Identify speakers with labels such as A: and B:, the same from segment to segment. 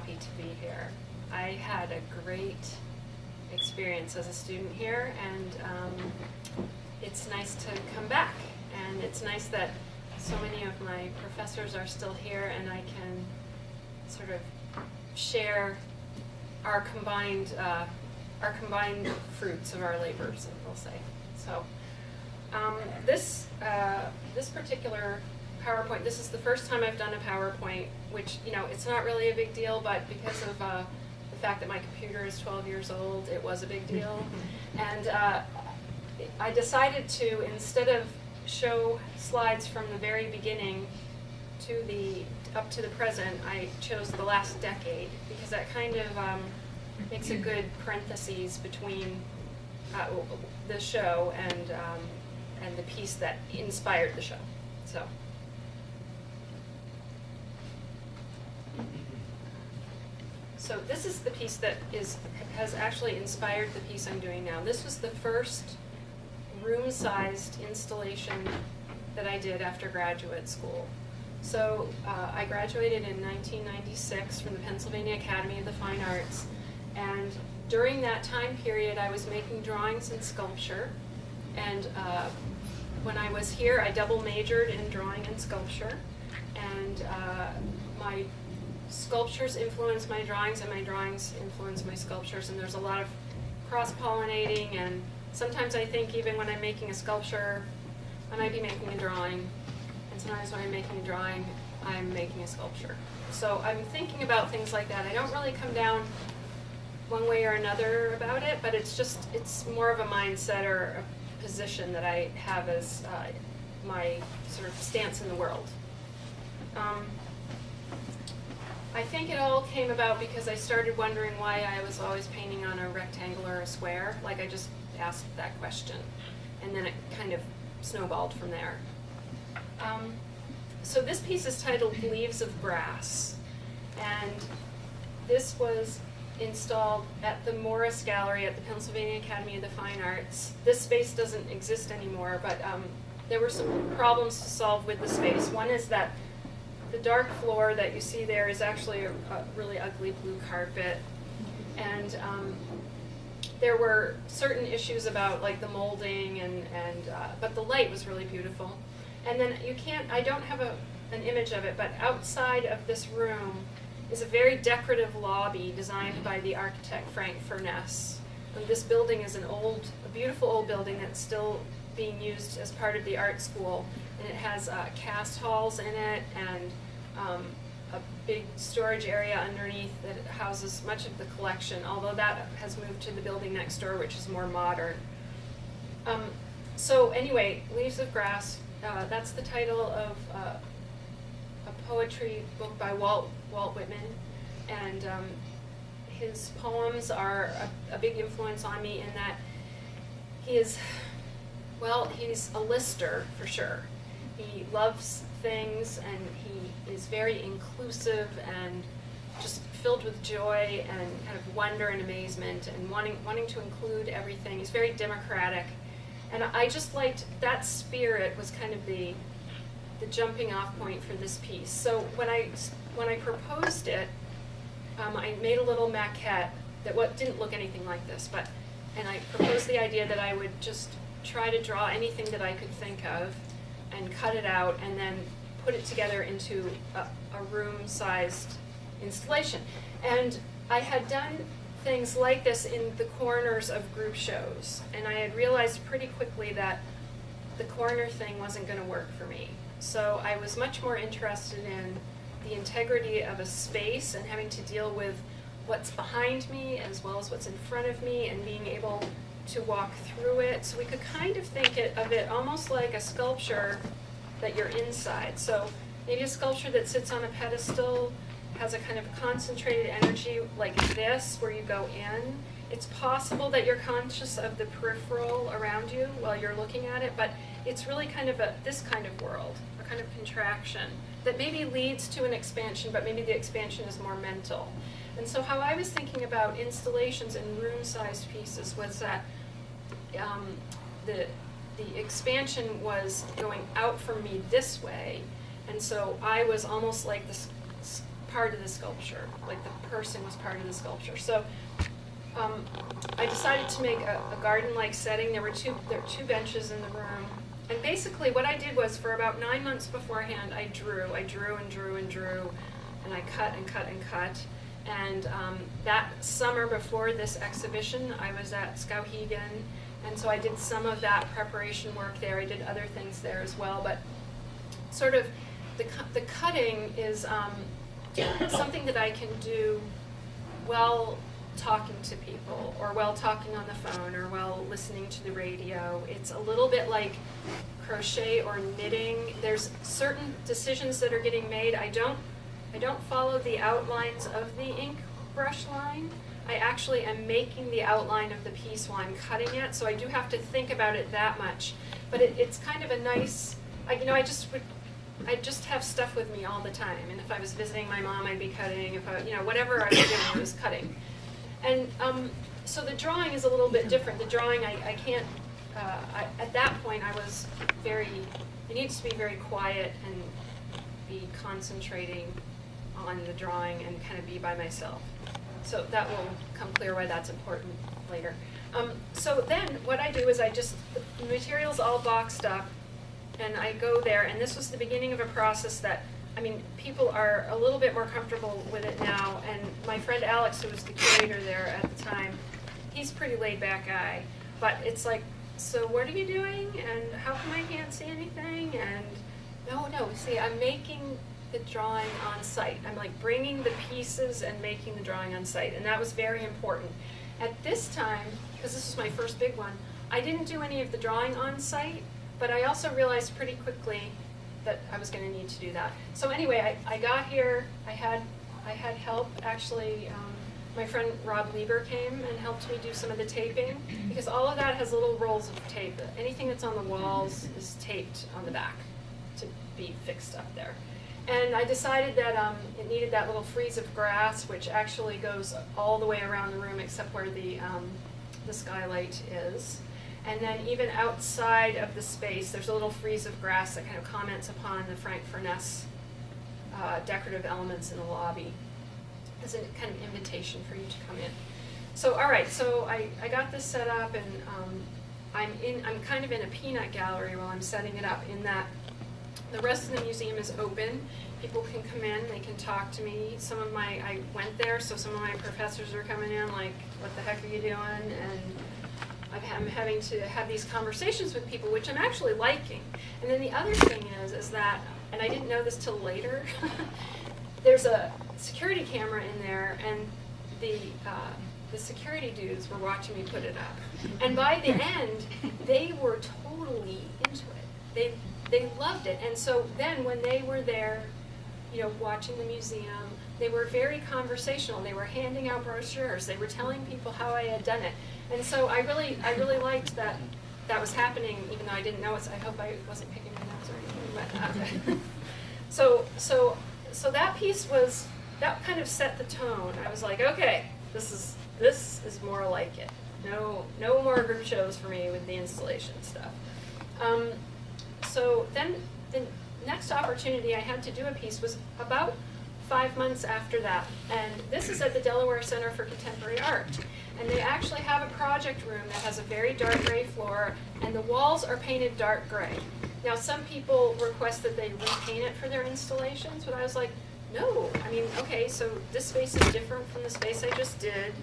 A: happy to be here. I had a great experience as a student here, and it's nice to come back. And it's nice that so many of my professors are still here, and I can sort of share our combined fruits of our labors, we'll say. So this particular PowerPoint, this is the first time I've done a PowerPoint, which, you know, it's not really a big deal, but because of the fact that my computer is 12 years old, it was a big deal. And I decided to, instead of show slides from the very beginning up to the present, I chose the last decade, because that kind of makes a good parentheses between the show and the piece that inspired the show. So this is the piece that has actually inspired the piece I'm doing now. This was the first room-sized installation that I did after graduate school. So I graduated in 1996 from the Pennsylvania Academy of the Fine Arts, and during that time period I was making drawings and sculpture, and when I was here I double majored in drawing and sculpture, and my sculptures influence my drawings and my drawings influence my sculptures, and there's a lot of cross-pollinating, and sometimes I think even when I'm making a sculpture I might be making a drawing, and sometimes when I'm making a drawing I'm making a sculpture. So I'm thinking about things like that. I don't really come down one way or another about it, but it's more of a mindset or a position that I have as my sort of stance in the world. I think it all came about because I started wondering why I was always painting on a rectangle or a square. Like, I just asked that question, and then it kind of snowballed from there. So this piece is titled Leaves of Grass, and this was installed at the Morris Gallery at the Pennsylvania Academy of the Fine Arts. This space doesn't exist anymore, but there were some problems to solve with the space. One is that the dark floor that you see there is actually a really ugly blue carpet, and there were certain issues about like the molding, but the light was really beautiful. And then I don't have an image of it, but outside of this room is a very decorative lobby designed by the architect Frank Furness. And this building is a beautiful old building that's still being used as part of the art school, and it has cast halls in it and a big storage area underneath that houses much of the collection, although that has moved to the building next door, which is more modern. So anyway, Leaves of Grass, that's the title of a poetry book by Walt Whitman, and his poems are a big influence on me in that he's a lister for sure. He loves things, and he is very inclusive and just filled with joy and kind of wonder and amazement and wanting to include everything. He's very democratic, and I just liked that spirit was kind of the jumping off point for this piece. So when I proposed it, I made a little maquette that didn't look anything like this, and I proposed the idea that I would just try to draw anything that I could think of and cut it out and then put it together into a room-sized installation. And I had done things like this in the corners of group shows, and I had realized pretty quickly that the corner thing wasn't going to work for me. So I was much more interested in the integrity of a space and having to deal with what's behind me as well as what's in front of me and being able to walk through it. So we could kind of think of it almost like a sculpture that you're inside. So maybe a sculpture that sits on a pedestal has a kind of concentrated energy like this where you go in. It's possible that you're conscious of the peripheral around you while you're looking at it, but it's really kind of this kind of world, a kind of contraction that maybe leads to an expansion, but maybe the expansion is more mental. And so how I was thinking about installations in room-sized pieces was that the expansion was going out from me this way, and so I was almost like this part of the sculpture, like the person was part of the sculpture. So I decided to make a garden-like setting. There were two benches in the room. And basically what I did was, for about 9 months beforehand, I drew and drew and drew, and I cut and cut and cut. And that summer before this exhibition, I was at Skowhegan, and so I did some of that preparation work there. I did other things there as well, but sort of the cutting is something that I can do while talking to people, or while talking on the phone, or while listening to the radio. It's a little bit like crochet or knitting. There's certain decisions that are getting made. I don't follow the outlines of the ink brush line. I actually am making the outline of the piece while I'm cutting it, so I do have to think about it that much. But it's kind of a nice, I just have stuff with me all the time. And if I was visiting my mom, I'd be cutting. If I, whatever I was doing, I was cutting. And so the drawing is a little bit different. The drawing, I can't, at that point I was it needs to be very quiet and be concentrating on the drawing and kind of be by myself. So that will come clear why that's important later. So then what I do is the material's all boxed up, and I go there, and this was the beginning of a process that, people are a little bit more comfortable with it now, and my friend Alex, who was the curator there at the time, he's a pretty laid-back guy, but it's like, so what are you doing, and how come I can't see anything, and no, see, I'm making the drawing on site. I'm like bringing the pieces and making the drawing on site, and that was very important. At this time, because this was my first big one, I didn't do any of the drawing on site, but I also realized pretty quickly that I was going to need to do that. So anyway, I got here, I had help, actually. My friend Rob Lieber came and helped me do some of the taping, because all of that has little rolls of tape. Anything that's on the walls is taped on the back to be fixed up there. And I decided that it needed that little frieze of grass, which actually goes all the way around the room except where the skylight is. And then even outside of the space, there's a little frieze of grass that kind of comments upon the Frank Furness decorative elements in the lobby as a kind of invitation for you to come in. So all right, so I got this set up, and I'm kind of in a peanut gallery while I'm setting it up, in that the rest of the museum is open. People can come in, they can talk to me. I went there, so some of my professors are coming in like, what the heck are you doing? And I'm having to have these conversations with people, which I'm actually liking. And then the other thing is that, and I didn't know this till later, there's a security camera in there, and the security dudes were watching me put it up. And by the end, they were totally into it. They loved it. And so then when they were there, watching the museum, they were very conversational. They were handing out brochures. They were telling people how I had done it. And so I really liked that was happening, even though I didn't know it. So I hope I wasn't picking my nose or anything. But so that piece that kind of set the tone. I was like, okay, this is more like it. No more group shows for me with the installation stuff. So then the next opportunity I had to do a piece was about 5 months after that. And this is at the Delaware Center for Contemporary Art. And they actually have a project room that has a very dark gray floor, and the walls are painted dark gray. Now, some people request that they repaint it for their installations, but I was like, no. Okay, so this space is different from the space I just did,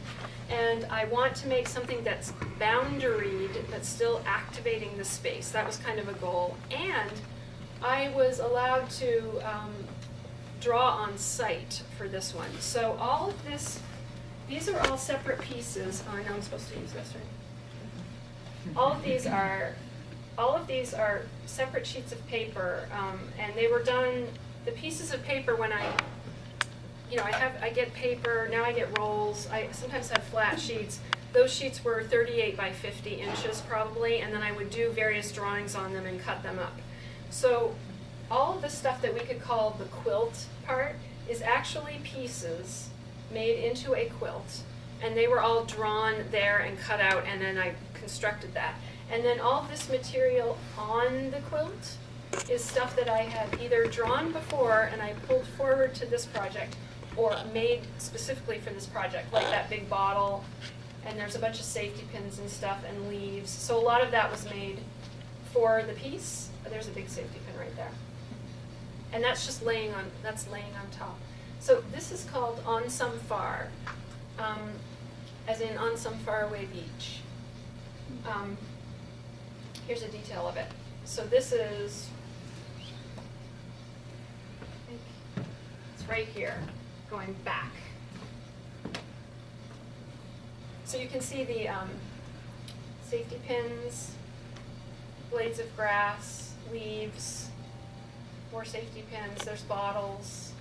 A: and I want to make something that's boundaried but still activating the space. That was kind of a goal. And I was allowed to draw on site for this one. So all of this, these are all separate pieces. Oh, I know I'm supposed to use this, right? All of these are separate sheets of paper, and they were done. The pieces of paper, when I get paper, now I get rolls, I sometimes have flat sheets. Those sheets were 38 by 50 inches probably, and then I would do various drawings on them and cut them up. So all of the stuff that we could call the quilt part is actually pieces made into a quilt, and they were all drawn there and cut out, and then I constructed that. And then all of this material on the quilt is stuff that I had either drawn before and I pulled forward to this project, or made specifically for this project, like that big bottle, and there's a bunch of safety pins and stuff and leaves. So a lot of that was made for the piece. There's a big safety pin right there. And that's just laying on top. So this is called On Some Far, as in on some faraway beach. Here's a detail of it. So this is, I think it's right here, going back. So you can see the safety pins, blades of grass, leaves, more safety pins, there's bottles.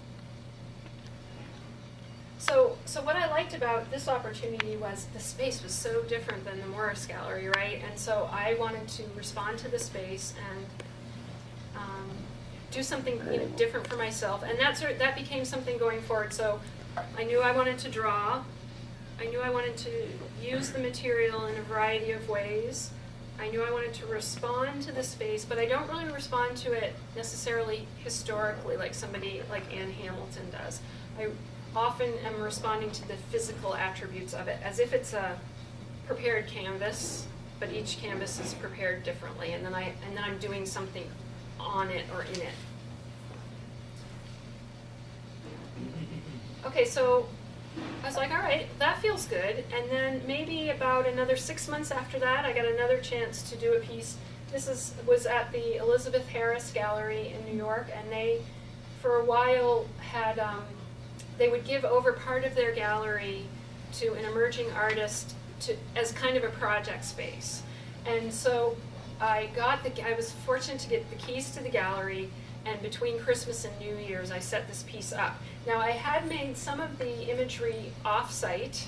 A: So what I liked about this opportunity was the space was so different than the Morris Gallery, right? And so I wanted to respond to the space and do something different for myself. And that became something going forward. So I knew I wanted to draw. I knew I wanted to use the material in a variety of ways. I knew I wanted to respond to the space, but I don't really respond to it necessarily historically like somebody like Anne Hamilton does. I often am responding to the physical attributes of it, as if it's a prepared canvas, but each canvas is prepared differently, and then I'm doing something on it or in it. Okay, so I was like, all right, that feels good. And then maybe about another 6 months after that, I got another chance to do a piece. This was at the Elizabeth Harris Gallery in New York, and they, for a while, had they would give over part of their gallery to an emerging artist as kind of a project space. And so I was fortunate to get the keys to the gallery, and between Christmas and New Year's I set this piece up. Now I had made some of the imagery off-site,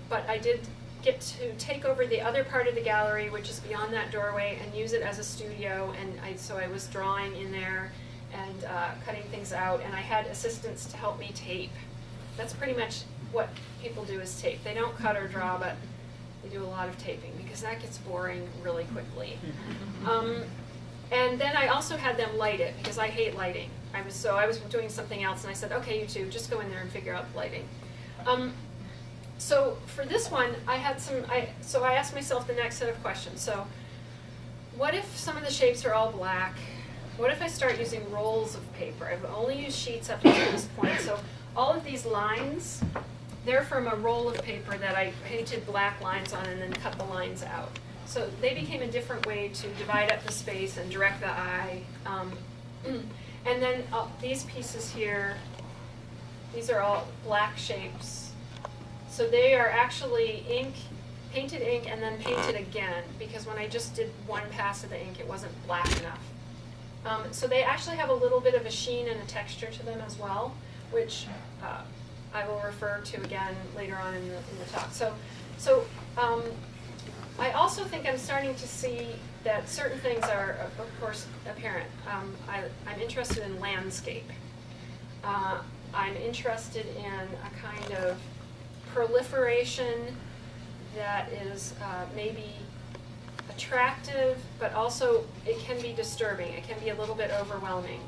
A: but I did get to take over the other part of the gallery, which is beyond that doorway, and use it as a studio, and so I was drawing in there and cutting things out, and I had assistants to help me tape. That's pretty much what people do, is tape. They don't cut or draw, but they do a lot of taping, because that gets boring really quickly. And then I also had them light it, because I hate lighting. I was doing something else, and I said, okay, you two, just go in there and figure out the lighting. So for this one, I asked myself the next set of questions. So what if some of the shapes are all black? What if I start using rolls of paper? I've only used sheets up to this point. So all of these lines, they're from a roll of paper that I painted black lines on and then cut the lines out. So they became a different way to divide up the space and direct the eye. And then these pieces here, these are all black shapes. So they are actually painted ink and then painted again, because when I just did one pass of the ink, it wasn't black enough. So they actually have a little bit of a sheen and a texture to them as well, which I will refer to again later on in the talk. So I also think I'm starting to see that certain things are, of course, apparent. I'm interested in landscape. I'm interested in a kind of proliferation that is maybe attractive, but also it can be disturbing. It can be a little bit overwhelming.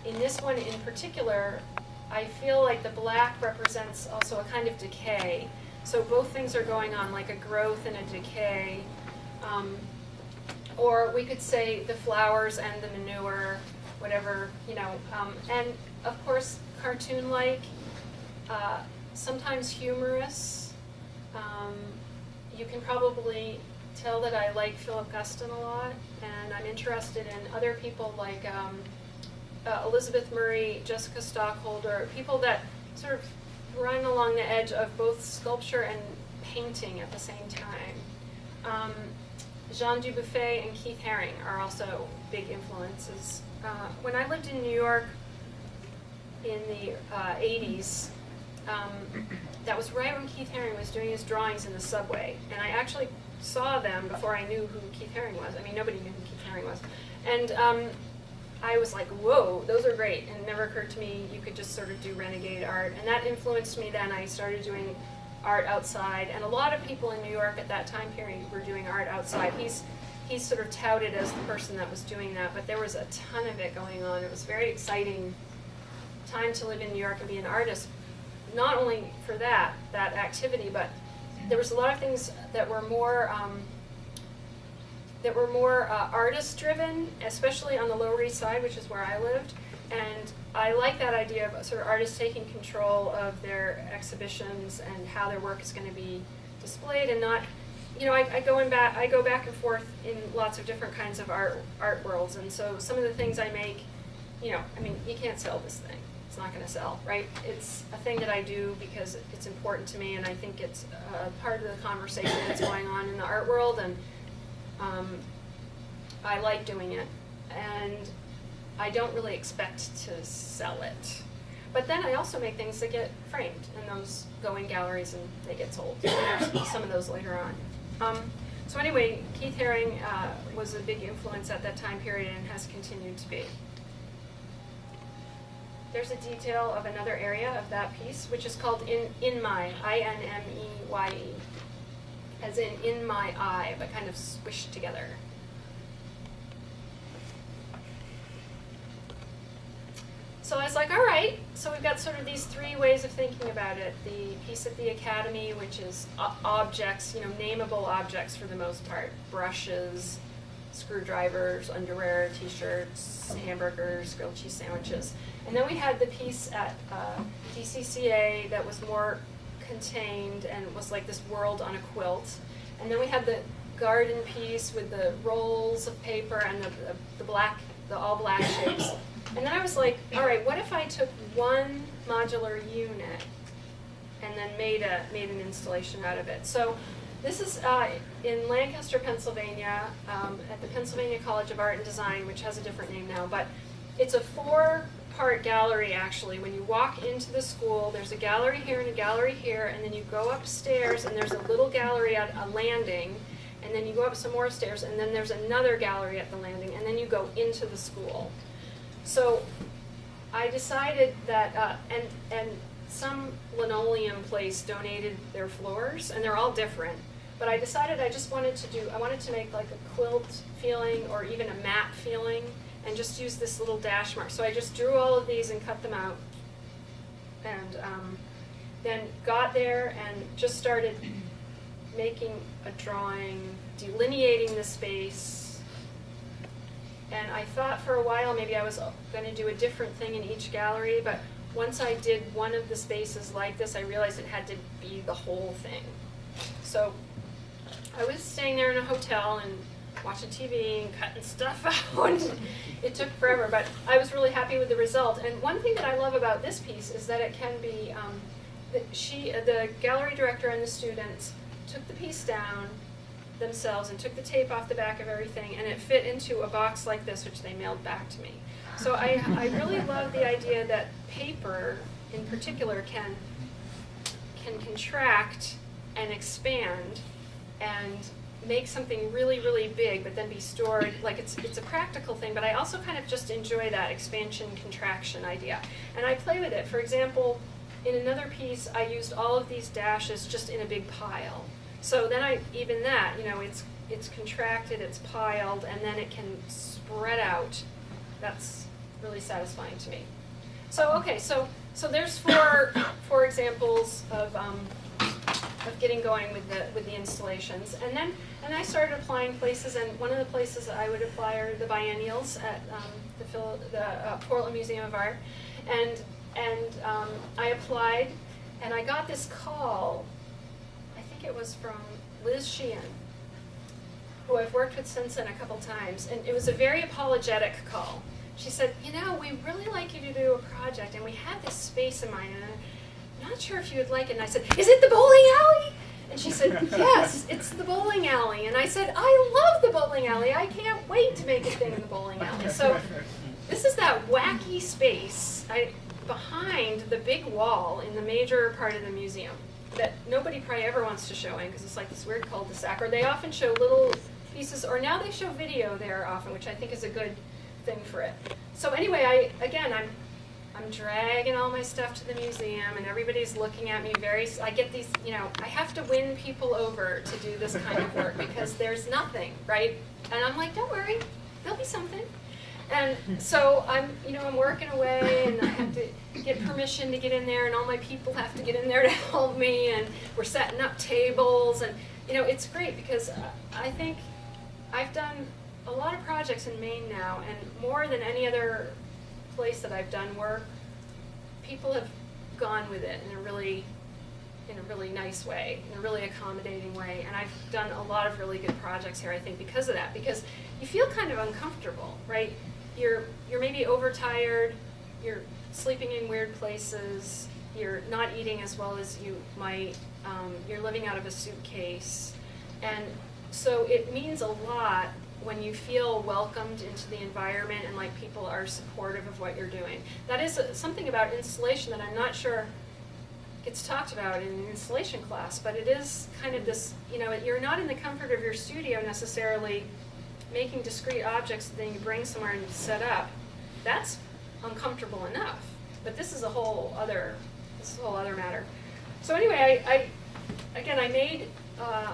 A: In this one in particular, I feel like the black represents also a kind of decay. So both things are going on, like a growth and a decay. Or we could say the flowers and the manure, whatever, and of course cartoon-like, sometimes humorous. You can probably tell that I like Philip Guston a lot, and I'm interested in other people like Elizabeth Murray, Jessica Stockholder, people that sort of run along the edge of both sculpture and painting at the same time. Jean Dubuffet and Keith Haring are also big influences. When I lived in New York in the 80s, that was right when Keith Haring was doing his drawings in the subway, and I actually saw them before I knew who Keith Haring was. I mean, nobody knew who Keith Haring was. And I was like, whoa, those are great. And it never occurred to me you could just sort of do renegade art. And that influenced me then. I started doing art outside. And a lot of people in New York at that time period were doing art outside. He's sort of touted as the person that was doing that, but there was a ton of it going on. It was a very exciting time to live in New York and be an artist, not only for that activity, but there was a lot of things that were more artist-driven, especially on the Lower East Side, which is where I lived. And I like that idea of sort of artists taking control of their exhibitions and how their work is going to be displayed, and not, you know, I go back and forth in lots of different kinds of art worlds, and so some of the things I make, you know, I mean, you can't sell this thing. It's not going to sell, right? It's a thing that I do because it's important to me, and I think it's part of the conversation that's going on in the art world, and I like doing it, and I don't really expect to sell it. But then I also make things that get framed, and those go in galleries and they get sold. There's some of those later on. So anyway, Keith Haring was a big influence at that time period and has continued to be. There's a detail of another area of that piece, which is called In My, I-N-M-E-Y-E, as in my eye, but kind of squished together. So I was like, all right, so we've got sort of these three ways of thinking about it. The piece at the Academy, which is objects, you know, nameable objects for the most part, brushes, screwdrivers, underwear, t-shirts, hamburgers, grilled cheese sandwiches. And then we had the piece at DCCA that was more contained and was like this world on a quilt. And then we had the garden piece with the rolls of paper and the all black shapes. And then I was like, all right, what if I took one modular unit and then made an installation out of it? So this is in Lancaster, Pennsylvania, at the Pennsylvania College of Art and Design, which has a different name now, but it's a 4-part gallery, actually. When you walk into the school, there's a gallery here and a gallery here, and then you go upstairs, and there's a little gallery at a landing, and then you go up some more stairs, and then there's another gallery at the landing, and then you go into the school. So I decided that, and some linoleum place donated their floors, and they're all different. But I decided I wanted to make like a quilt feeling or even a mat feeling, and just use this little dash mark. So I just drew all of these and cut them out, and then got there and just started making a drawing, delineating the space. And I thought for a while maybe I was going to do a different thing in each gallery, but once I did one of the spaces like this, I realized it had to be the whole thing. So I was staying there in a hotel and watching TV and cutting stuff out, and it took forever, but I was really happy with the result. And one thing that I love about this piece is that it can be, the gallery director and the students took the piece down themselves and took the tape off the back of everything, and it fit into a box like this, which they mailed back to me. So I really love the idea that paper in particular can contract and expand and make something really, really big, but then be stored. Like it's a practical thing, but I also kind of just enjoy that expansion contraction idea. And I play with it. For example, in another piece, I used all of these dashes just in a big pile. So then even that, you know, it's contracted, it's piled, and then it can spread out. That's really satisfying to me. So okay, so there's four examples of getting going with the installations, and I started applying places, and one of the places I would apply are the biennials at the Portland Museum of Art, and I applied, and I got this call. It was from Liz Sheehan, who I've worked with since then a couple times, and it was a very apologetic call. She said, you know, we really like you to do a project, and we have this space in mind, and I'm not sure if you would like it. And I said, is it the bowling alley? And she said, yes, it's the bowling alley. And I said, I love the bowling alley. I can't wait to make a thing in the bowling alley. So this is that wacky space behind the big wall in the major part of the museum that nobody probably ever wants to show in because it's like this weird cul-de-sac, or they often show little pieces, or now they show video there often, which I think is a good thing for it. So anyway, I'm dragging all my stuff to the museum, and everybody's looking at me I get these, you know, I have to win people over to do this kind of work because there's nothing, right? And I'm like, don't worry, there'll be something. And so I'm working away, and I have to get permission to get in there, and all my people have to get in there to help me, and we're setting up tables, and it's great because I think I've done a lot of projects in Maine now, and more than any other place that I've done work, people have gone with it in a really nice way, in a really accommodating way, and I've done a lot of really good projects here, I think, because of that, because you feel kind of uncomfortable, right? You're maybe overtired, you're sleeping in weird places, you're not eating as well as you might, you're living out of a suitcase, and so it means a lot when you feel welcomed into the environment and like people are supportive of what you're doing. That is something about installation that I'm not sure gets talked about in an installation class, but it is kind of this, you're not in the comfort of your studio necessarily making discrete objects that then you bring somewhere and set up. That's uncomfortable enough, but this is a whole other matter. So anyway, I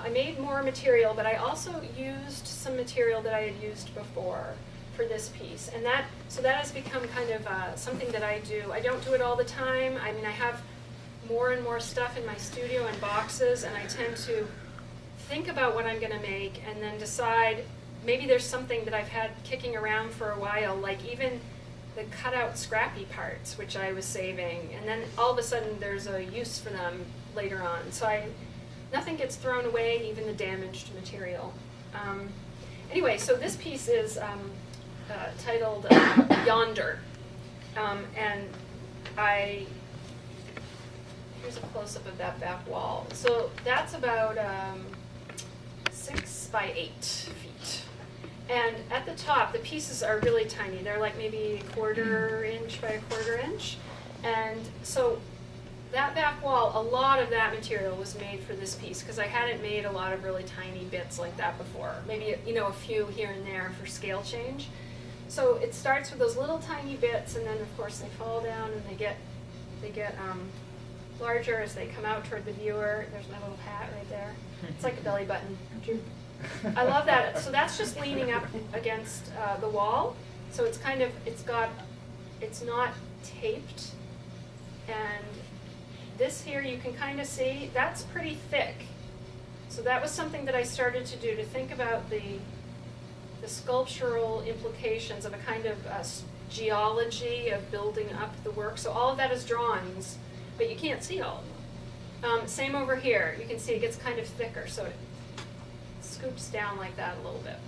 A: made more material, but I also used some material that I had used before for this piece, and that has become kind of something that I do. I don't do it all the time. I mean, I have more and more stuff in my studio in boxes, and I tend to think about what I'm going to make and then decide maybe there's something that I've had kicking around for a while, like even the cutout scrappy parts, which I was saving, and then all of a sudden there's a use for them later on. So nothing gets thrown away, even the damaged material. Anyway, so this piece is titled Yonder, and here's a close-up of that back wall. So that's about 6 by 8 feet. And at the top, the pieces are really tiny. They're like maybe 1/4 inch by 1/4 inch. And so that back wall, a lot of that material was made for this piece because I hadn't made a lot of really tiny bits like that before. Maybe a few here and there for scale change. So it starts with those little tiny bits, and then of course they fall down and they get larger as they come out toward the viewer. There's my little hat right there. It's like a belly button. I love that. So that's just leaning up against the wall. So it's not taped. And this here you can kind of see, that's pretty thick. So that was something that I started to do, to think about the sculptural implications of a kind of geology of building up the work. So all of that is drawings, but you can't see all of them. Same over here. You can see it gets kind of thicker, so it scoops down like that a little bit.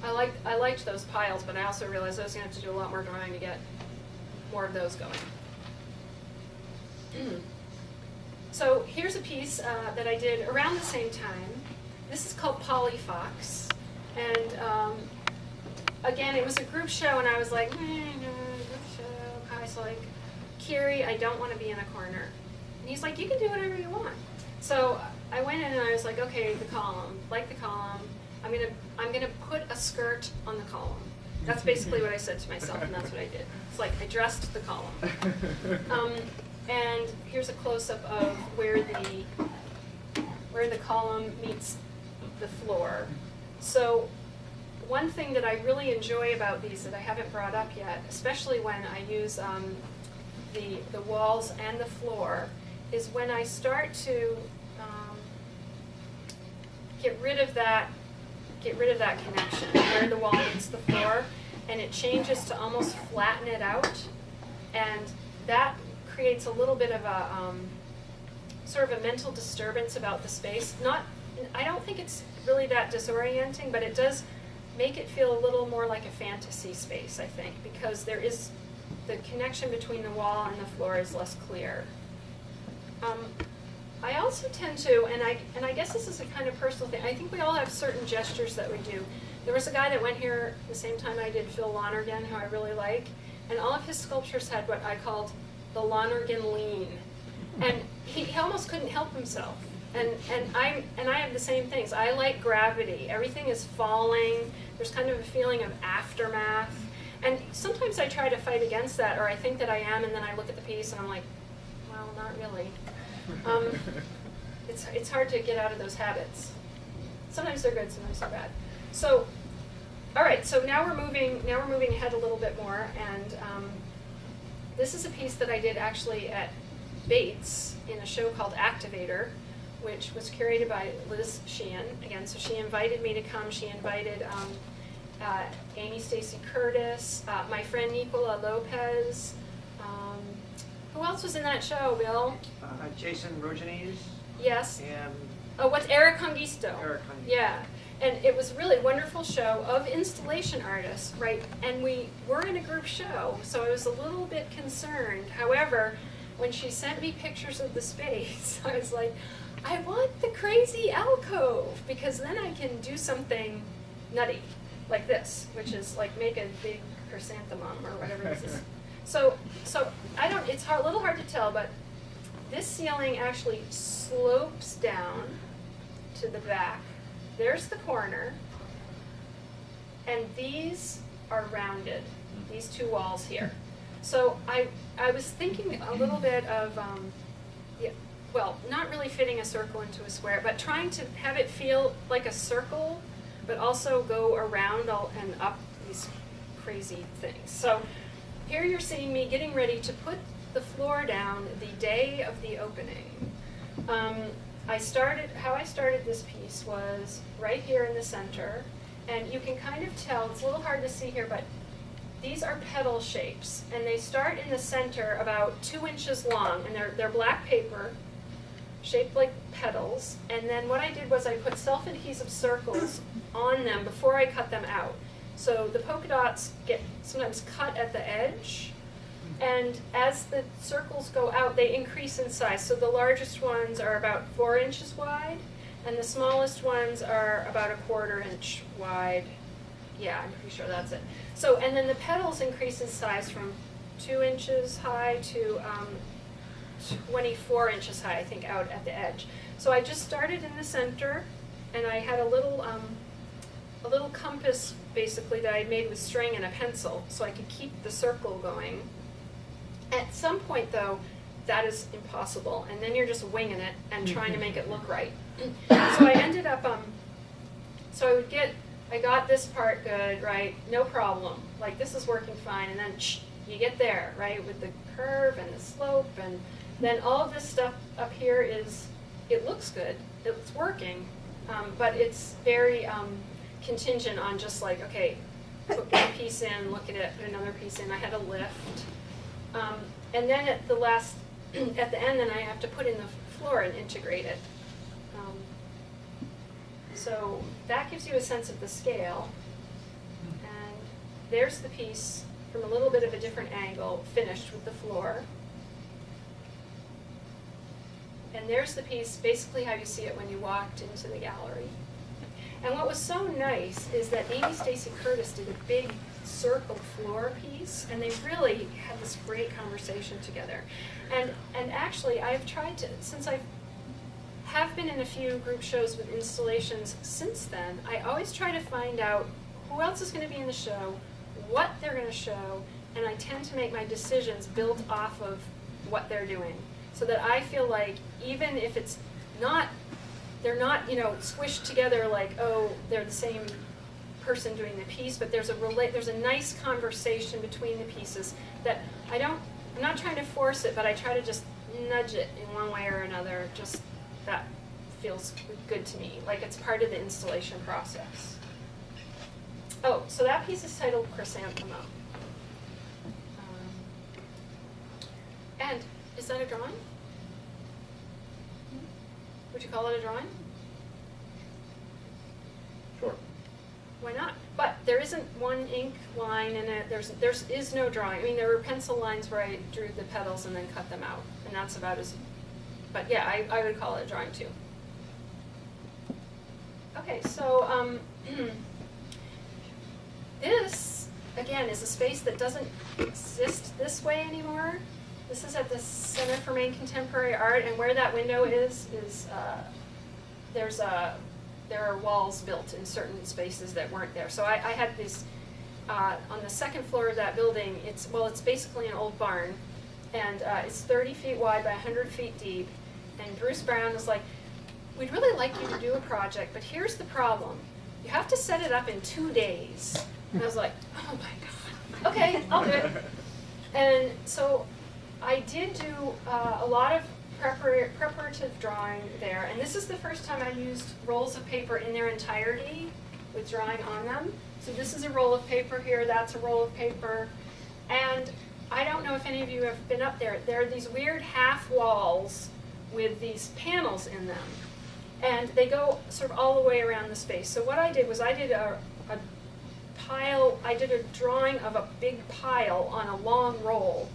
A: I liked those piles, but I also realized I was going to have to do a lot more drawing to get more of those going. So here's a piece that I did around the same time. This is called Polyfox, and again, it was a group show, and I was like, group show. I was like, Kiri, I don't want to be in a corner. And he's like, you can do whatever you want. So I went in and I was like, okay, the column, I'm gonna put a skirt on the column. That's basically what I said to myself, and that's what I did. It's like I dressed the column. And here's a close-up of where the column meets the floor. So one thing that I really enjoy about these that I haven't brought up yet, especially when I use the walls and the floor, is when I start to get rid of that connection where the wall meets the floor, and it changes to almost flatten it out, and that creates a little bit of a sort of a mental disturbance about the space. I don't think it's really that disorienting, but it does make it feel a little more like a fantasy space, I think, because there is the connection between the wall and the floor is less clear. I also tend to, and I guess this is a kind of personal thing, I think we all have certain gestures that we do. There was a guy that went here the same time I did, Phil Lonergan, who I really like, and all of his sculptures had what I called the Lonergan lean. And he almost couldn't help himself. And I have the same things. I like gravity. Everything is falling. There's kind of a feeling of aftermath. And sometimes I try to fight against that, or I think that I am, and then I look at the piece and I'm like, well, not really. It's hard to get out of those habits. Sometimes they're good, sometimes they're bad. So All right, so now we're moving ahead a little bit more, and this is a piece that I did actually at Bates in a show called Activator, which was curated by Liz Sheehan. Again, so she invited me to come. She invited Amy Stacy Curtis, my friend Nicola Lopez. Who else was in that show, Bill?
B: Jason Rogenese.
A: Yes.
B: And
A: oh, what's Eric Hungisto?
B: Eric Hungisto.
A: Yeah. And it was a really wonderful show of installation artists, right? And we were in a group show, so I was a little bit concerned. However, when she sent me pictures of the space, I was like, I want the crazy alcove, because then I can do something nutty, like this, which is like make a big chrysanthemum or whatever this is. So I don't, it's a little hard to tell, but this ceiling actually slopes down to the back. There's the corner, and these are rounded, these two walls here. So I was thinking a little bit of, well, not really fitting a circle into a square, but trying to have it feel like a circle, but also go around and up these crazy things. So here you're seeing me getting ready to put the floor down the day of the opening. How I started this piece was right here in the center, and you can kind of tell, it's a little hard to see here, but these are petal shapes, and they start in the center about 2 inches long, and they're black paper, shaped like petals, and then what I did was I put self-adhesive circles on them before I cut them out. So the polka dots get sometimes cut at the edge, and as the circles go out, they increase in size. So the largest ones are about 4 inches wide, and the smallest ones are about a 1/4 inch wide. Yeah, I'm pretty sure that's it. So, and then the petals increase in size from 2 inches high to 24 inches high, I think, out at the edge. So I just started in the center, and I had a little compass, basically, that I made with string and a pencil, so I could keep the circle going. At some point, though, that is impossible, and then you're just winging it and trying to make it look right. So I ended up, I got this part good, right, no problem, like this is working fine, and then you get there, right, with the curve and the slope, and then all of this stuff up here it looks good, it's working, but it's very contingent on just like, okay, put one piece in, look at it, put another piece in, I had a lift. And then at the end, then I have to put in the floor and integrate it. So that gives you a sense of the scale. And there's the piece from a little bit of a different angle, finished with the floor. And there's the piece, basically how you see it when you walked into the gallery. And what was so nice is that Amy Stacy Curtis did a big circle floor piece, and they really had this great conversation together. And actually, I've tried to, since I have been in a few group shows with installations since then, I always try to find out who else is going to be in the show, what they're going to show, and I tend to make my decisions built off of what they're doing, so that I feel like even if it's not, they're not, squished together like, oh, they're the same person doing the piece, but there's a nice conversation between the pieces that I'm not trying to force it, but I try to just nudge it in one way or another. Just that feels good to me, like it's part of the installation process. Oh, so that piece is titled Chrysanthemum. And is that a drawing? Would you call it a drawing?
B: Sure.
A: Why not? But there isn't one ink line in it. There is no drawing. I mean, there were pencil lines where I drew the petals and then cut them out, and that's about as. But yeah, I would call it a drawing too. Okay, so this again is a space that doesn't exist this way anymore. This is at the Center for Maine Contemporary Art, and where that window is there are walls built in certain spaces that weren't there. So I had this on the second floor of that building. It's basically an old barn, and it's 30 feet wide by 100 feet deep. And Bruce Brown was like, "We'd really like you to do a project, but here's the problem: you have to set it up in 2 days. And I was like, oh my God, okay, I'll do it. And so I did do a lot of preparative drawing there, and this is the first time I used rolls of paper in their entirety with drawing on them. So this is a roll of paper here, that's a roll of paper, and I don't know if any of you have been up there. There are these weird half walls with these panels in them, and they go sort of all the way around the space. So what I did was I did a drawing of a big pile on a long roll,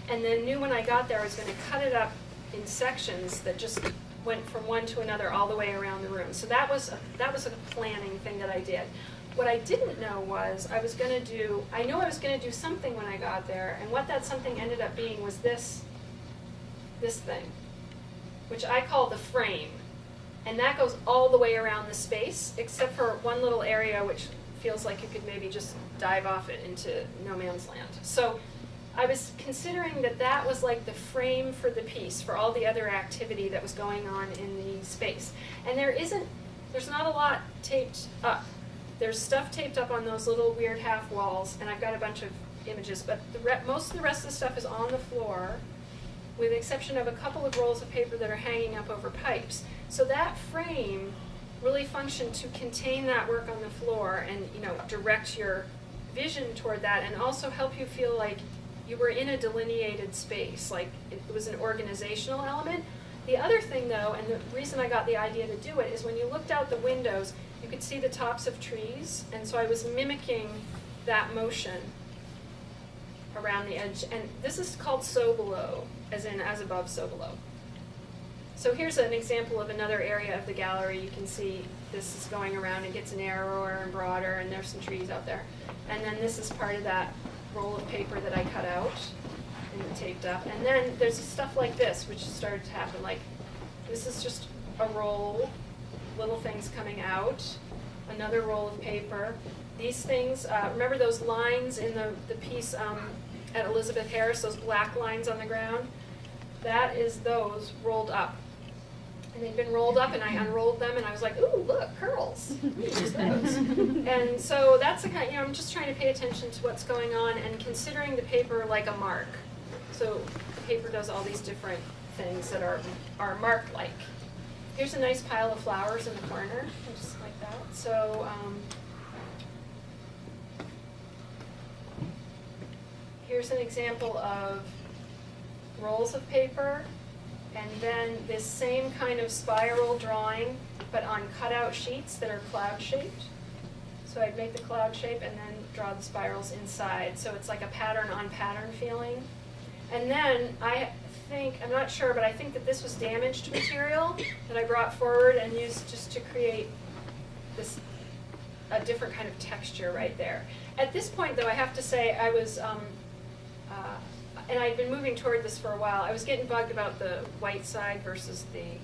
A: and then knew when I got there I was going to cut it up in sections that just went from one to another all the way around the room. So that was a planning thing that I did. What I didn't know was I knew I was going to do something when I got there, and what that something ended up being was this thing, which I call the frame. And that goes all the way around the space, except for one little area which feels like you could maybe just dive off it into no man's land. So I was considering that was like the frame for the piece, for all the other activity that was going on in the space. And there's not a lot taped up. There's stuff taped up on those little weird half walls, and I've got a bunch of images, but most of the rest of the stuff is on the floor, with the exception of a couple of rolls of paper that are hanging up over pipes. So that frame really functioned to contain that work on the floor and, direct your vision toward that, and also help you feel like you were in a delineated space, like it was an organizational element. The other thing though, and the reason I got the idea to do it, is when you looked out the windows, you could see the tops of trees, and so I was mimicking that motion around the edge. And this is called so below, as in as above, so below. So here's an example of another area of the gallery. You can see this is going around, it gets narrower and broader, and there's some trees out there. And then this is part of that roll of paper that I cut out and taped up. And then there's stuff like this, which started to happen. Like, this is just a roll, little things coming out, another roll of paper. These things, remember those lines in the piece at Elizabeth Harris, those black lines on the ground? That is those rolled up. And they'd been rolled up, and I unrolled them, and I was like, ooh, look, curls. Use those. And so that's the kind, I'm just trying to pay attention to what's going on and considering the paper like a mark. So the paper does all these different things that are mark-like. Here's a nice pile of flowers in the corner, just like that. So here's an example of rolls of paper, and then this same kind of spiral drawing, but on cutout sheets that are cloud-shaped. So I'd make the cloud shape and then draw the spirals inside. So it's like a pattern-on-pattern feeling. And then I'm not sure, but I think that this was damaged material that I brought forward and used just to create a different kind of texture right there. At this point, though, I have to say I was, and I'd been moving toward this for a while, I was getting bugged about the white side versus the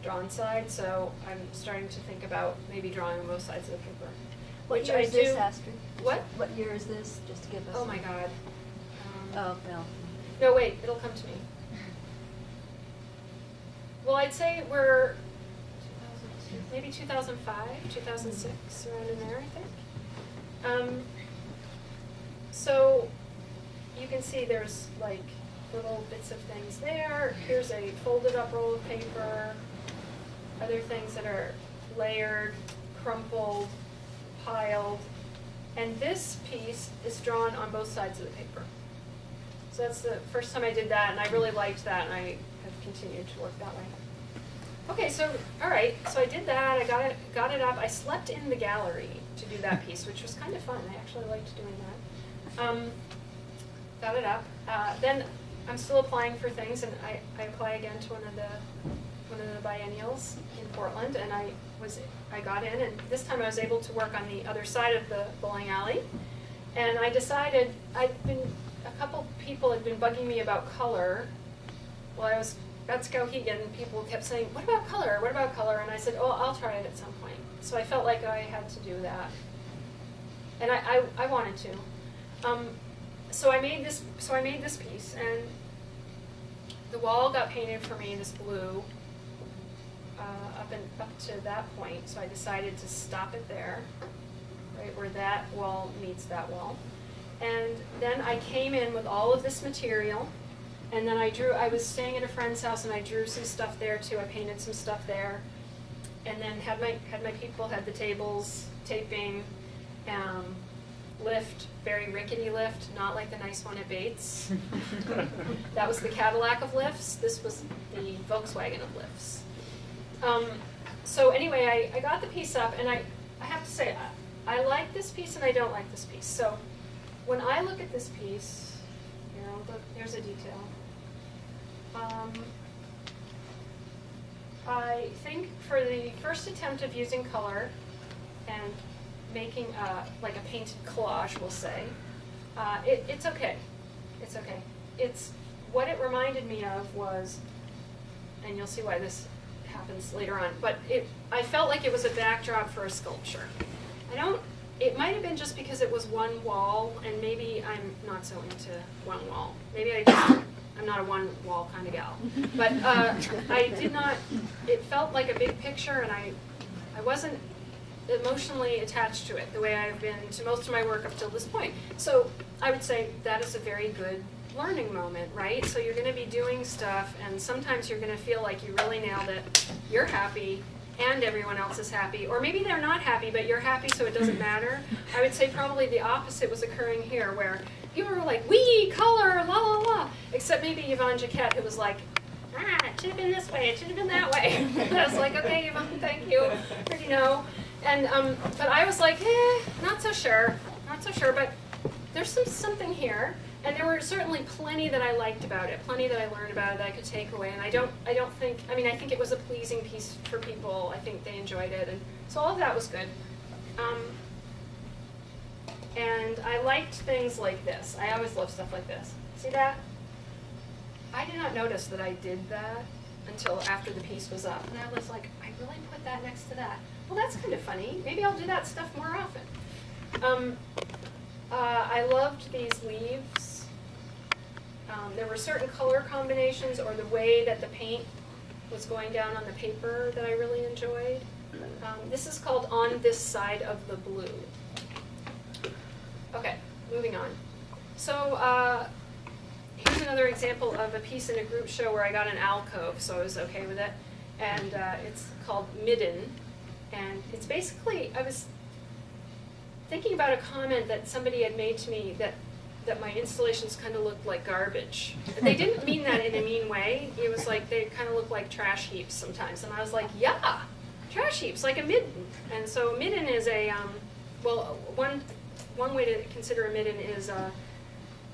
A: drawn side, so I'm starting to think about maybe drawing on both sides of the paper.
C: What year is this, Astrid?
A: What?
C: What year is this, just to give us?
A: Oh my God.
C: Oh, no.
A: No, wait, it'll come to me. Well, I'd say we're maybe 2005, 2006, around in there, I think. So you can see there's like little bits of things there. Here's a folded up roll of paper. Other things that are layered, crumpled, piled. And this piece is drawn on both sides of the paper. So that's the first time I did that, and I really liked that, and I have continued to work that way. Okay, so, all right, so I did that, I got it up. I slept in the gallery to do that piece, which was kind of fun. I actually liked doing that. Got it up. Then I'm still applying for things, and I apply again to one of the biennials in Portland, and I got in, and this time I was able to work on the other side of the bowling alley. And I decided, a couple people had been bugging me about color. Well, I was at Skowhegan, and people kept saying, what about color? What about color? And I said, oh, I'll try it at some point. So I felt like I had to do that. And I wanted to. So I made this piece, and the wall got painted for me this blue. up to that point, so I decided to stop it there, right where that wall meets that wall. And then I came in with all of this material, and then I was staying at a friend's house and I drew some stuff there too. I painted some stuff there, and then had my people, had the tables, taping, lift, very rickety lift, not like the nice one at Bates. That was the Cadillac of lifts. This was the Volkswagen of lifts. So anyway, I got the piece up, and I have to say, I like this piece and I don't like this piece. So when I look at this piece, here's a detail. I think for the first attempt of using color and making like a painted collage, we'll say, it's okay. It's okay. It's what it reminded me of was, and you'll see why this happens later on, but I felt like it was a backdrop for a sculpture. It might have been just because it was one wall, and maybe I'm not so into one wall. Maybe I'm not a one wall kind of gal. But I did not, it felt like a big picture, and I wasn't emotionally attached to it the way I've been to most of my work up till this point. So I would say that is a very good learning moment, right? So you're going to be doing stuff, and sometimes you're going to feel like you really nailed it. You're happy, and everyone else is happy. Or maybe they're not happy, but you're happy, so it doesn't matter. I would say probably the opposite was occurring here, where people were like, wee, color, la la la. Except maybe Yvonne Jaquette, who was like, it should have been this way, it should have been that way. And I was like, okay, Yvonne, thank you. Pretty no. And but I was like, not so sure, but there's something here. And there were certainly plenty that I liked about it, plenty that I learned about it that I could take away. And I think it was a pleasing piece for people. I think they enjoyed it, and so all of that was good. And I liked things like this. I always love stuff like this. See that? I did not notice that I did that until after the piece was up. And I was like, I really put that next to that. Well, that's kind of funny. Maybe I'll do that stuff more often. I loved these leaves. There were certain color combinations or the way that the paint was going down on the paper that I really enjoyed. This is called On This Side of the Blue. Okay, moving on. So here's another example of a piece in a group show where I got an alcove, so I was okay with it. And it's called Midden. And it's basically, I was thinking about a comment that somebody had made to me that my installations kind of looked like garbage. They didn't mean that in a mean way. It was like they kind of looked like trash heaps sometimes. And I was like, yeah, trash heaps, like a midden. And so a midden is a, one way to consider a midden is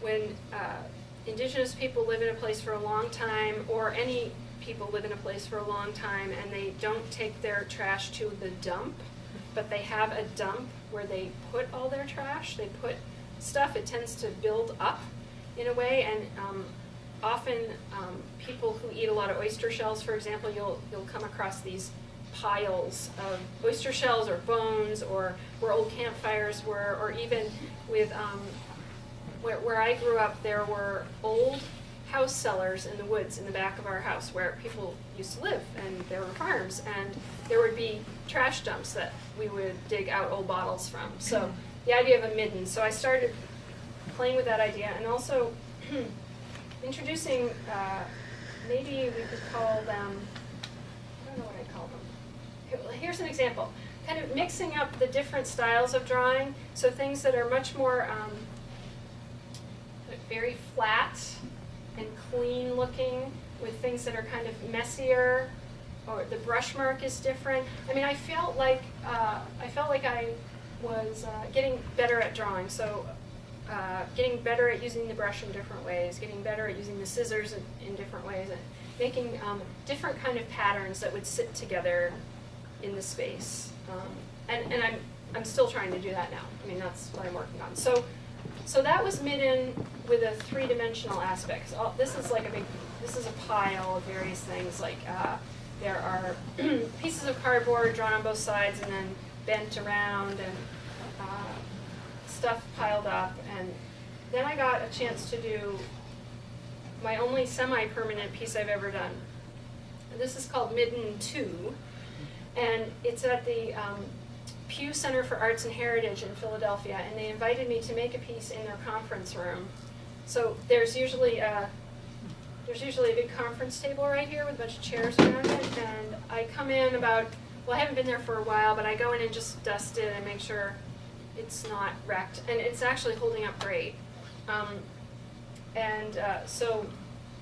A: when indigenous people live in a place for a long time, or any people live in a place for a long time, and they don't take their trash to the dump, but they have a dump where they put all their trash. They put stuff. It tends to build up in a way, and often people who eat a lot of oyster shells, for example, you'll come across these piles of oyster shells or bones, or where old campfires were, or even with where I grew up, there were old house cellars in the woods in the back of our house where people used to live, and there were farms, and there would be trash dumps that we would dig out old bottles from. So the idea of a midden. So I started playing with that idea, and also introducing, maybe we could call them, I don't know what I'd call them. Here's an example. Kind of mixing up the different styles of drawing, so things that are much more very flat and clean looking, with things that are kind of messier, or the brush mark is different. I mean, I felt like I was getting better at drawing, so getting better at using the brush in different ways, getting better at using the scissors in different ways, and making different kind of patterns that would sit together in the space. And I'm still trying to do that now. I mean, that's what I'm working on. So that was midden with a three-dimensional aspect. So this is a pile of various things. Like there are pieces of cardboard drawn on both sides and then bent around, and stuff piled up. And then I got a chance to do my only semi-permanent piece I've ever done. This is called Midden 2, and it's at the Pew Center for Arts and Heritage in Philadelphia, and they invited me to make a piece in their conference room. So there's usually a big conference table right here with a bunch of chairs around it, and I come in about, well, I haven't been there for a while, but I go in and just dust it and make sure it's not wrecked, and it's actually holding up great. So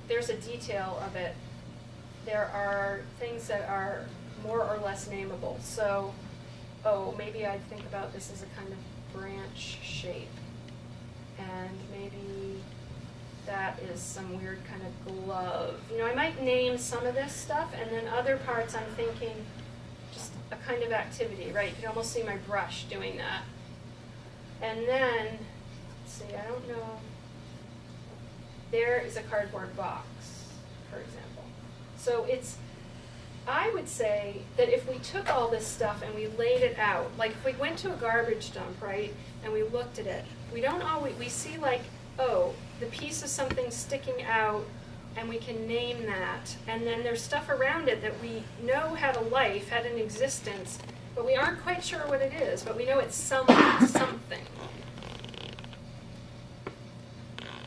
A: there's a detail of it. There are things that are more or less nameable. So, maybe I'd think about this as a kind of branch shape, and maybe that is some weird kind of glove. You know, I might name some of this stuff, and then other parts I'm thinking just a kind of activity, right? You can almost see my brush doing that. And then, let's see, I don't know, there is a cardboard box, for example. So I would say that if we took all this stuff and we laid it out, like if we went to a garbage dump, right, and we looked at it, we see like, the piece of something sticking out, and we can name that, and then there's stuff around it that we know had a life, had an existence, but we aren't quite sure what it is, but we know it's something.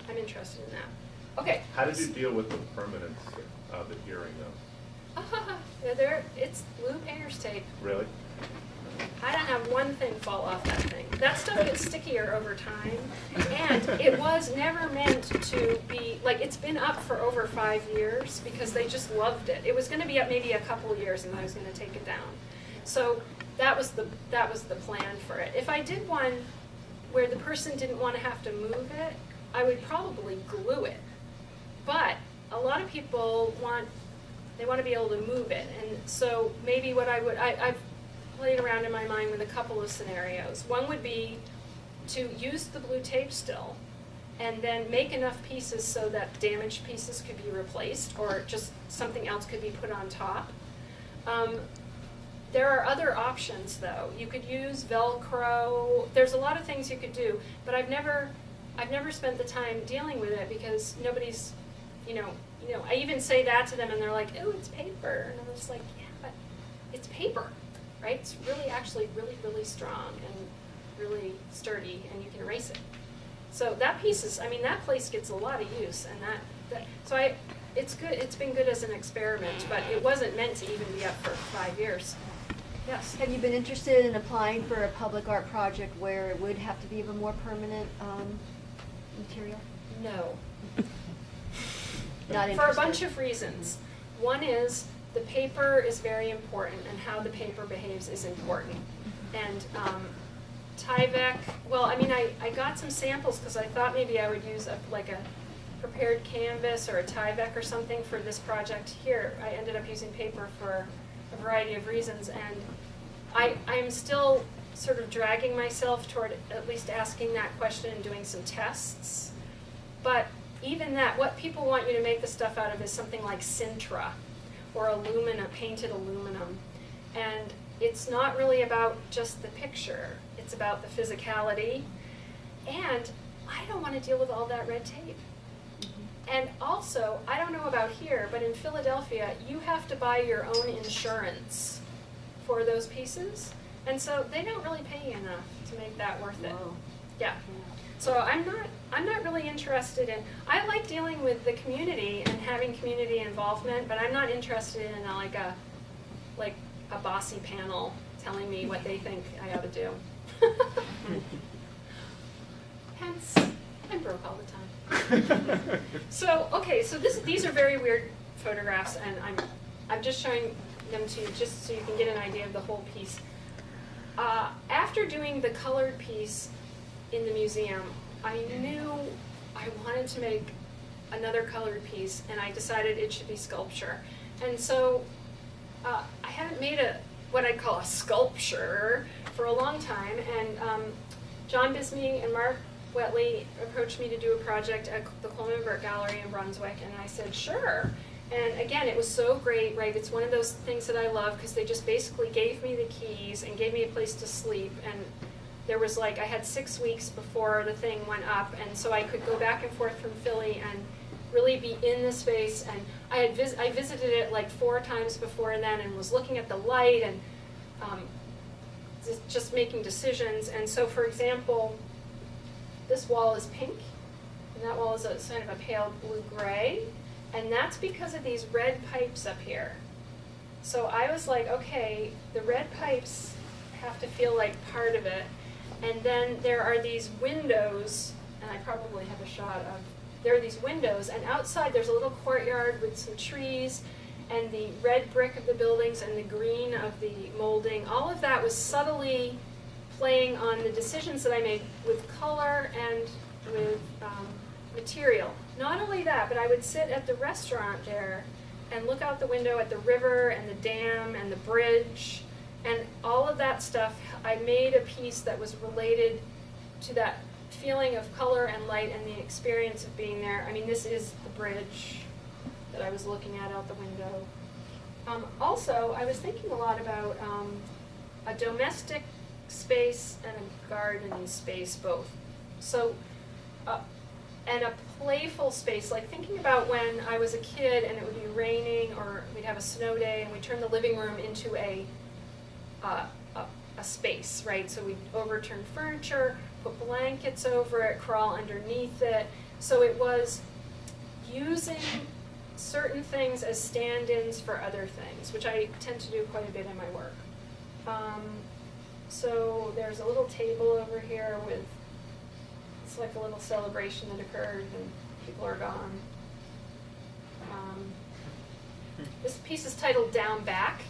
A: I'm interested in that. Okay.
D: How did you deal with the permanence of adhering though?
A: It's blue painter's tape.
D: Really?
A: I don't have one thing fall off that thing. That stuff gets stickier over time, and it was never meant to be, like, it's been up for over 5 years because they just loved it. It was going to be up maybe a couple years, and I was going to take it down. So that was the plan for it. If I did one where the person didn't want to have to move it, I would probably glue it. But a lot of people want to be able to move it, and so maybe what I've played around in my mind with a couple of scenarios. One would be to use the blue tape still, and then make enough pieces so that damaged pieces could be replaced, or just something else could be put on top. There are other options, though. You could use Velcro. There's a lot of things you could do, but I've never spent the time dealing with it because nobody's, I even say that to them, and they're like, "Oh, it's paper," and I'm just like, "Yeah, but it's paper, right? It's really, actually, really, really strong and really sturdy, and you can erase it." So that piece is, that place gets a lot of use, and it's good. It's been good as an experiment, but it wasn't meant to even be up for 5 years. Yes.
C: Have you been interested in applying for a public art project where it would have to be of a more permanent material?
A: No.
C: Not
A: For
C: interested.
A: a bunch of reasons. One is the paper is very important, and how the paper behaves is important. And Tyvek, I got some samples because I thought maybe I would use a prepared canvas or a Tyvek or something for this project here. I ended up using paper for a variety of reasons, and I'm still sort of dragging myself toward at least asking that question and doing some tests. But even that, what people want you to make the stuff out of is something like Sintra or painted aluminum. And it's not really about just the picture, it's about the physicality. And I don't want to deal with all that red tape. And also, I don't know about here, but in Philadelphia, you have to buy your own insurance for those pieces. And so they don't really pay you enough to make that worth it.
C: Whoa.
A: Yeah. So I'm not really interested in, I like dealing with the community and having community involvement, but I'm not interested in a bossy panel telling me what they think I ought to do. Hence, I'm broke all the time. So these are very weird photographs, and I'm just showing them to you just so you can get an idea of the whole piece. After doing the colored piece in the museum, I knew I wanted to make another colored piece, and I decided it should be sculpture. And so I haven't made what I'd call a sculpture for a long time, and John Bisbee and Mark Wetley approached me to do a project at the Coleman Burke Gallery in Brunswick, and I said, sure. And again, it was so great, right? It's one of those things that I love because they just basically gave me the keys and gave me a place to sleep. And there was I had 6 weeks before the thing went up, and so I could go back and forth from Philly and really be in the space. And I visited it like 4 times before then and was looking at the light and just making decisions. And so, for example, this wall is pink, and that wall is a kind of a pale blue-gray, and that's because of these red pipes up here. So I was like, okay, the red pipes have to feel like part of it. And then there are these windows, and I probably have a shot of, there are these windows, and outside there's a little courtyard with some trees, and the red brick of the buildings and the green of the molding. All of that was subtly playing on the decisions that I made with color and with material. Not only that, but I would sit at the restaurant there and look out the window at the river and the dam and the bridge and all of that stuff. I made a piece that was related to that feeling of color and light and the experience of being there. I mean, this is the bridge that I was looking at out the window. Also, I was thinking a lot about a domestic space and a gardening space both. So, and a playful space, like thinking about when I was a kid and it would be raining or we'd have a snow day and we'd turn the living room into a space, right? So we'd overturn furniture, put blankets over it, crawl underneath it. So it was using certain things as stand-ins for other things, which I tend to do quite a bit in my work. So there's a little table over here with, it's like a little celebration that occurred and people are gone. This piece is titled Down Back,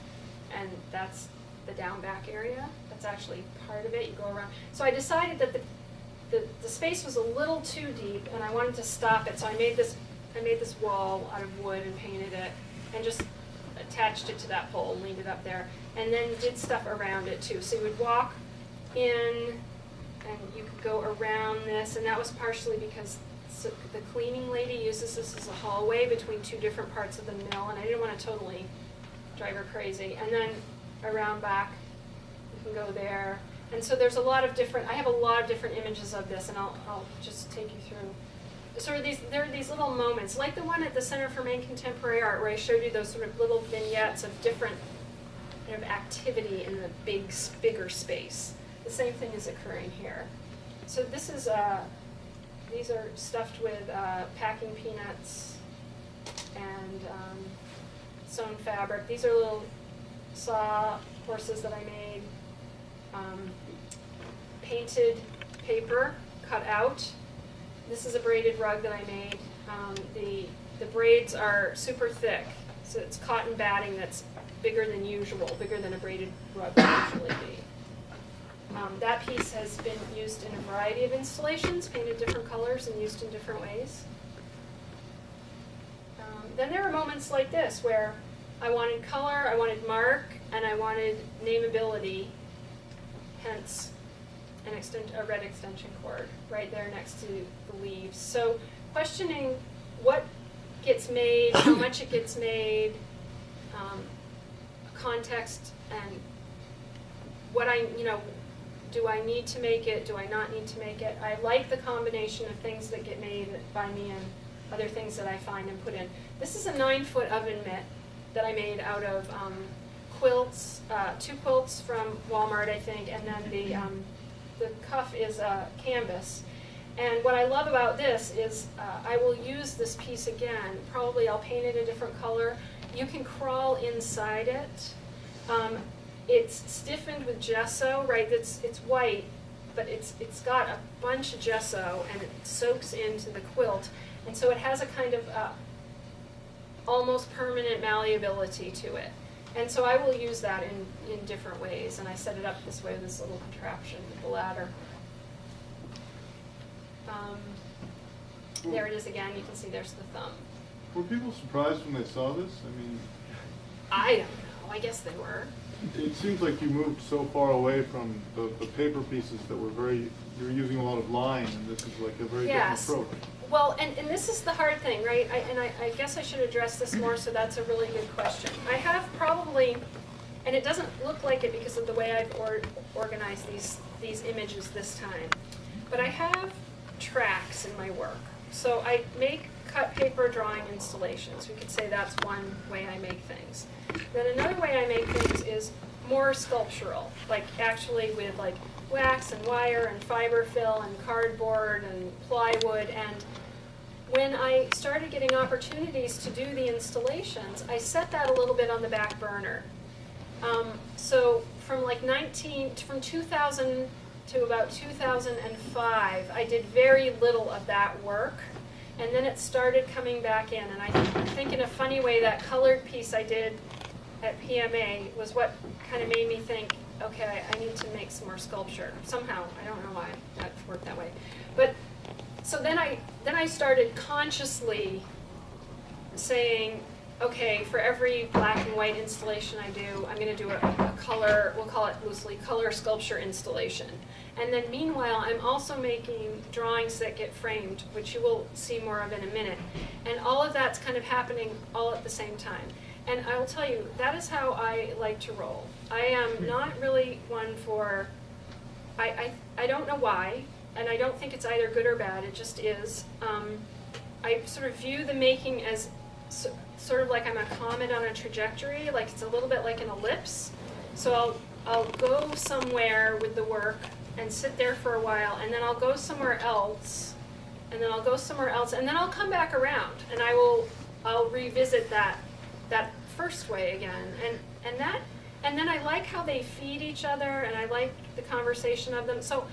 A: and that's the down back area. That's actually part of it. You go around. So I decided that the space was a little too deep, and I wanted to stop it. So I made this wall out of wood and painted it, and just attached it to that pole, leaned it up there, and then did stuff around it too. So you would walk in, and you could go around this, and that was partially because the cleaning lady uses this as a hallway between 2 different parts of the mill, and I didn't want to totally drive her crazy. And then around back, you can go there. And so there's a lot of different, I have a lot of different images of this, and I'll just take you through. Sort of there are these little moments, like the one at the Center for Maine Contemporary Art, where I showed you those sort of little vignettes of different kind of activity in the bigger space. The same thing is occurring here. So this is, these are stuffed with packing peanuts and sewn fabric. These are little saw horses that I made. Painted paper cut out. This is a braided rug that I made. The braids are super thick, so it's cotton batting that's bigger than usual, bigger than a braided rug would usually be. That piece has been used in a variety of installations, painted different colors and used in different ways. Then there are moments like this where I wanted color, I wanted mark, and I wanted nameability, hence a red extension cord right there next to the leaves. So questioning what gets made, how much it gets made, context, and what do I need to make it, do I not need to make it? I like the combination of things that get made by me and other things that I find and put in. This is a 9-foot oven mitt that I made out of quilts, 2 quilts from Walmart, I think, and then the cuff is canvas. And what I love about this is I will use this piece again. Probably I'll paint it a different color. You can crawl inside it. It's stiffened with gesso, right? It's white, but it's got a bunch of gesso, and it soaks into the quilt. And so it has a kind of almost permanent malleability to it. And so I will use that in different ways, and I set it up this way with this little contraption with the ladder. There it is again. You can see there's the thumb.
E: Were people surprised when they saw this? I mean,
A: I don't know. I guess they were.
E: it seems like you moved so far away from the paper pieces that were you're using a lot of line, and this is like a very different approach.
A: Well, and this is the hard thing, right? I guess I should address this more, so that's a really good question. I have probably, and it doesn't look like it because of the way I've organized these images this time, but I have tracks in my work. So I make cut paper drawing installations. We could say that's one way I make things. Then another way I make things is more sculptural, like actually with like wax and wire and fiber fill and cardboard and plywood. And when I started getting opportunities to do the installations, I set that a little bit on the back burner. So from 2000 to about 2005, I did very little of that work. And then it started coming back in. And I think in a funny way, that colored piece I did at PMA was what kind of made me think, okay, I need to make some more sculpture. Somehow, I don't know why that worked that way. But so then I started consciously saying, okay, for every black and white installation I do, I'm going to do a color, we'll call it loosely, color sculpture installation. And then meanwhile, I'm also making drawings that get framed, which you will see more of in a minute. And all of that's kind of happening all at the same time. And I will tell you, that is how I like to roll. I am not really one for, I don't know why, and I don't think it's either good or bad, it just is. I sort of view the making as sort of like I'm a comet on a trajectory, like it's a little bit like an ellipse. So I'll go somewhere with the work and sit there for a while, and then I'll go somewhere else, and then I'll go somewhere else, and then I'll come back around, and I'll revisit that first way again, and then I like how they feed each other, and I like the conversation of them. So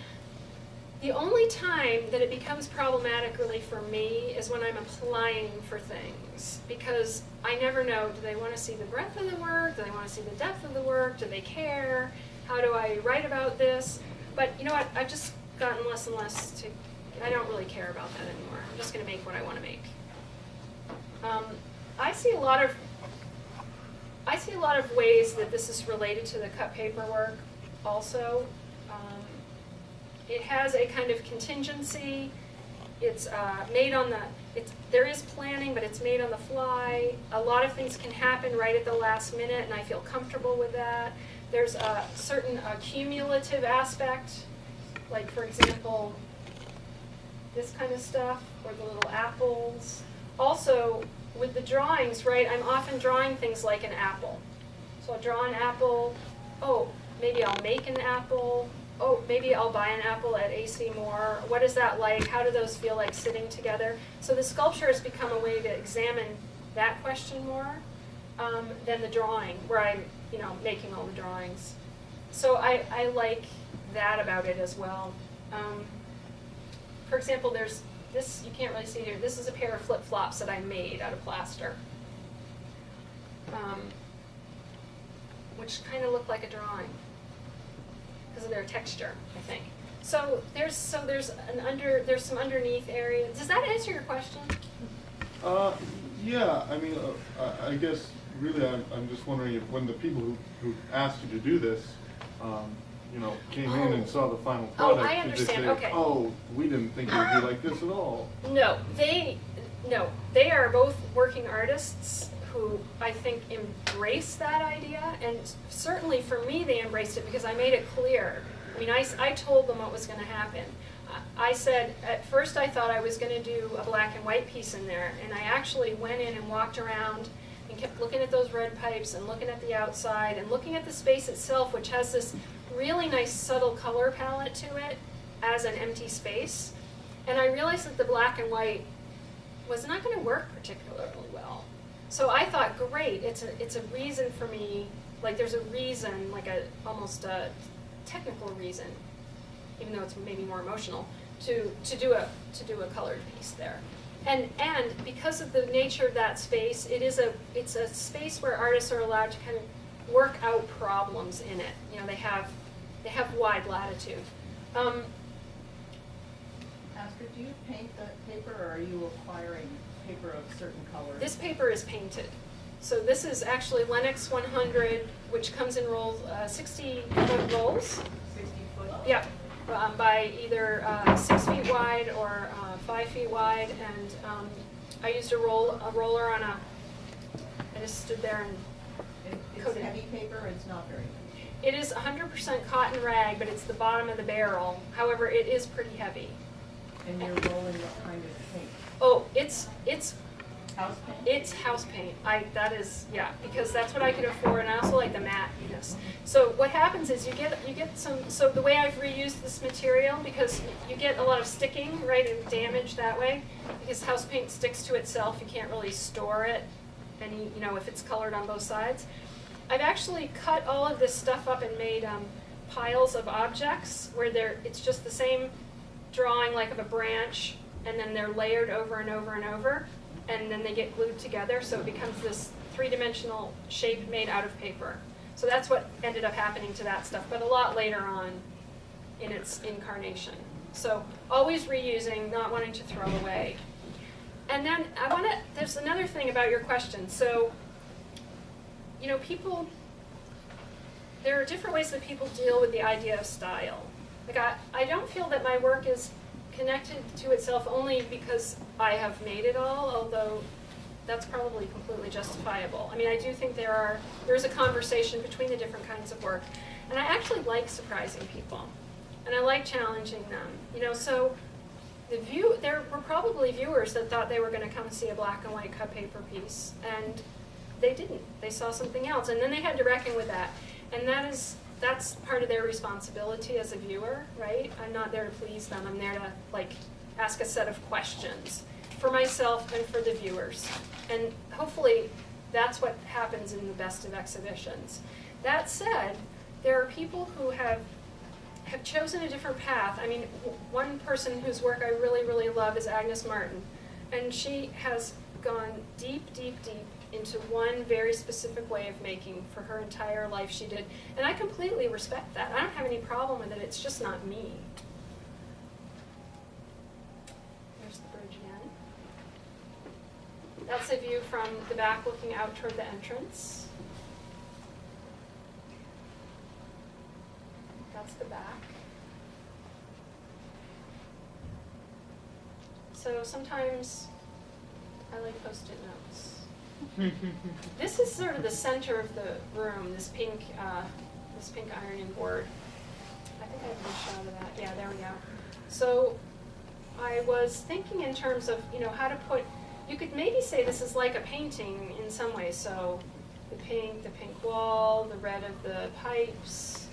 A: the only time that it becomes problematic really for me is when I'm applying for things, because I never know, do they want to see the breadth of the work? Do they want to see the depth of the work? Do they care? How do I write about this? But you know what, I've just gotten less and less I don't really care about that anymore. I'm just going to make what I want to make. I see a lot of ways that this is related to the cut paper work also. It has a kind of contingency. It's made on there is planning, but it's made on the fly. A lot of things can happen right at the last minute, and I feel comfortable with that. There's a certain cumulative aspect, like for example, this kind of stuff, or the little apples. Also, with the drawings, right, I'm often drawing things like an apple. So I'll draw an apple, oh, maybe I'll make an apple, oh, maybe I'll buy an apple at AC Moore. What is that like? How do those feel like sitting together? So the sculpture has become a way to examine that question more than the drawing, where I'm, making all the drawings. So I like that about it as well. For example, there's this, you can't really see here, this is a pair of flip-flops that I made out of plaster, which kind of look like a drawing because of their texture, I think. So there's some underneath area. Does that answer your question?
E: Yeah, I mean, I guess really I'm just wondering if when the people who asked you to do this, came in and saw the final product,
A: I
E: did
A: understand.
E: they say,
A: Okay.
E: oh, we didn't think it would be like this at all?
A: No, they are both working artists who I think embrace that idea, and certainly for me they embraced it because I made it clear. I mean, I told them what was going to happen. I said, at first I thought I was going to do a black and white piece in there, and I actually went in and walked around and kept looking at those red pipes and looking at the outside and looking at the space itself, which has this really nice subtle color palette to it as an empty space. And I realized that the black and white was not going to work particularly well. So I thought, great, it's a reason for me, like there's a reason, like almost a technical reason, even though it's maybe more emotional, to do a colored piece there. And because of the nature of that space, it's a space where artists are allowed to kind of work out problems in it. They have wide latitude.
F: Astrid, do you paint the paper, or are you acquiring paper of certain colors?
A: This paper is painted. So this is actually Lennox 100, which comes in rolls, 60-foot rolls.
F: 60 foot?
A: Yeah, by either 6 feet wide or 5 feet wide. And I used a roller on I just stood there and
F: It's
A: coated.
F: heavy paper, it's not very heavy.
A: It is 100% cotton rag, but it's the bottom of the barrel. However, it is pretty heavy.
F: And you're rolling what kind of paint?
A: Oh, it's
F: House paint?
A: It's house paint. Yeah, because that's what I can afford, and I also like the matte-ness. So what happens is you get some. So the way I've reused this material, because you get a lot of sticking, right, and damage that way, because house paint sticks to itself. You can't really store it, and if it's colored on both sides. I've actually cut all of this stuff up and made piles of objects where it's just the same drawing, like of a branch, and then they're layered over and over and over. And then they get glued together, so it becomes this three-dimensional shape made out of paper. So that's what ended up happening to that stuff, but a lot later on in its incarnation. So always reusing, not wanting to throw away. And then there's another thing about your question. So, there are different ways that people deal with the idea of style. Like I don't feel that my work is connected to itself only because I have made it all, although that's probably completely justifiable. I mean, I do think there is a conversation between the different kinds of work, and I actually like surprising people, and I like challenging them. So there were probably viewers that thought they were going to come and see a black and white cut paper piece, and they didn't. They saw something else, and then they had to reckon with that, and that's part of their responsibility as a viewer, right? I'm not there to please them. I'm there to ask a set of questions for myself and for the viewers. And hopefully that's what happens in the best of exhibitions. That said, there are people who have chosen a different path. I mean, one person whose work I really, really love is Agnes Martin. And she has gone deep, deep, deep into one very specific way of making for her entire life. She did. And I completely respect that. I don't have any problem with it. It's just not me. There's the bridge again. That's a view from the back looking out toward the entrance. That's the back. So sometimes I like Post-it notes. This is sort of the center of the room, this pink ironing board. I think I have a shot of that. Yeah, there we go. So I was thinking in terms of, how to put, you could maybe say this is like a painting in some ways. So the pink wall, the red of the pipes,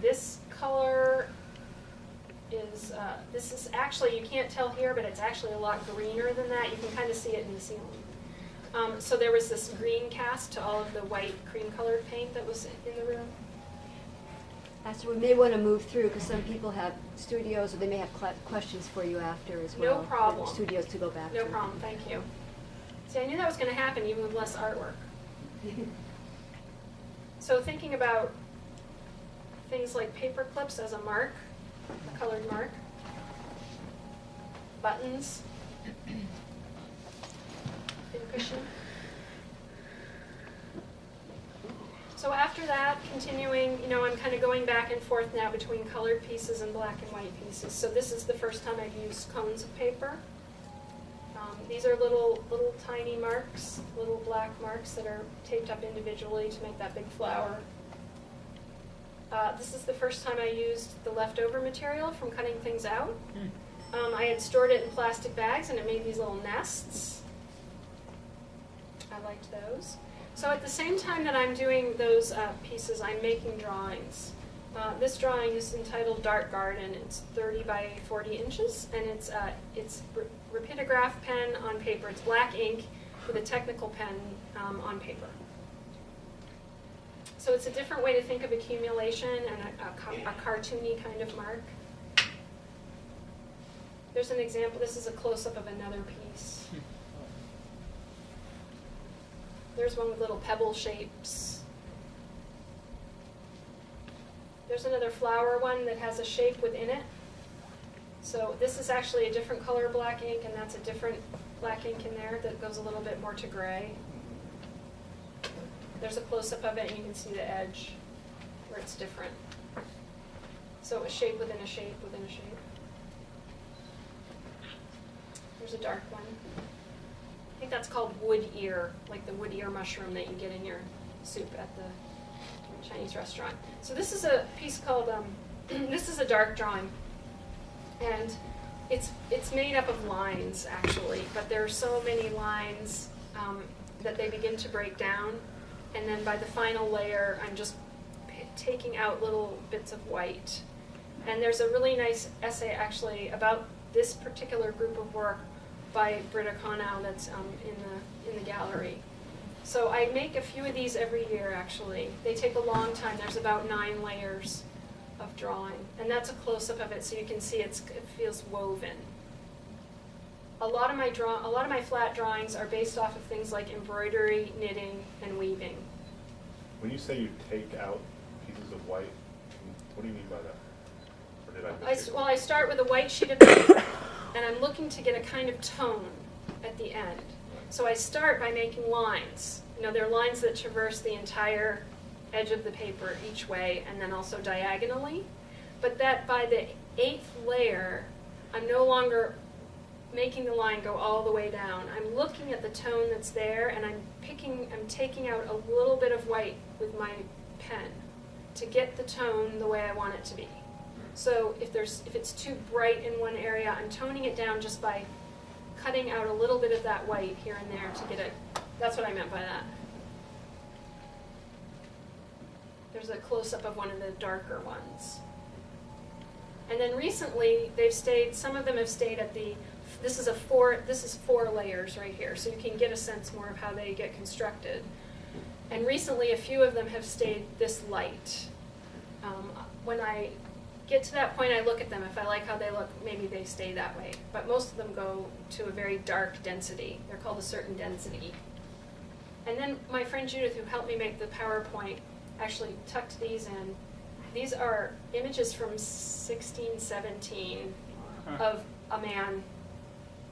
A: this color is, this is actually, you can't tell here, but it's actually a lot greener than that. You can kind of see it in the ceiling. So there was this green cast to all of the white cream-colored paint that was in the room.
C: Astrid, we may want to move through because some people have studios, or they may have questions for you after as well.
A: No problem.
C: Studios to go back to.
A: No problem, thank you. See, I knew that was going to happen even with less artwork. So thinking about things like paper clips as a mark, a colored mark, buttons, pincushion. So after that, continuing, I'm kind of going back and forth now between colored pieces and black and white pieces. So this is the first time I've used cones of paper. These are little tiny marks, little black marks that are taped up individually to make that big flower. This is the first time I used the leftover material from cutting things out. I had stored it in plastic bags and it made these little nests. I liked those. So at the same time that I'm doing those pieces, I'm making drawings. This drawing is entitled Dark Garden. It's 30 by 40 inches, and it's rapidograph pen on paper. It's black ink with a technical pen on paper. So it's a different way to think of accumulation and a cartoony kind of mark. There's an example. This is a close-up of another piece. There's one with little pebble shapes. There's another flower one that has a shape within it. So this is actually a different color black ink, and that's a different black ink in there that goes a little bit more to gray. There's a close-up of it, and you can see the edge where it's different. So a shape within a shape within a shape. There's a dark one. I think that's called wood ear, like the wood ear mushroom that you get in your soup at the Chinese restaurant. So this is a piece called, this is a dark drawing. And it's made up of lines, actually, but there are so many lines that they begin to break down. And then by the final layer, I'm just taking out little bits of white. And there's a really nice essay, actually, about this particular group of work by Britta Connow that's in the gallery. So I make a few of these every year, actually. They take a long time. There's about 9 layers of drawing. And that's a close-up of it, so you can see it feels woven. A lot of my flat drawings are based off of things like embroidery, knitting, and weaving.
D: When you say you take out pieces of white, what do you mean by that? Or did I miss it?
A: Well, I start with a white sheet of paper, and I'm looking to get a kind of tone at the end. So I start by making lines. You know, there are lines that traverse the entire edge of the paper each way, and then also diagonally. But that by the 8th layer, I'm no longer making the line go all the way down. I'm looking at the tone that's there, and I'm taking out a little bit of white with my pen to get the tone the way I want it to be. So if it's too bright in one area, I'm toning it down just by cutting out a little bit of that white here and there to get it. That's what I meant by that. There's a close-up of one of the darker ones. And then recently, some of them have stayed at this is 4 layers right here, so you can get a sense more of how they get constructed. And recently, a few of them have stayed this light. When I get to that point, I look at them. If I like how they look, maybe they stay that way. But most of them go to a very dark density. They're called a certain density. And then my friend Judith, who helped me make the PowerPoint, actually tucked these in. These are images from 1617 of a man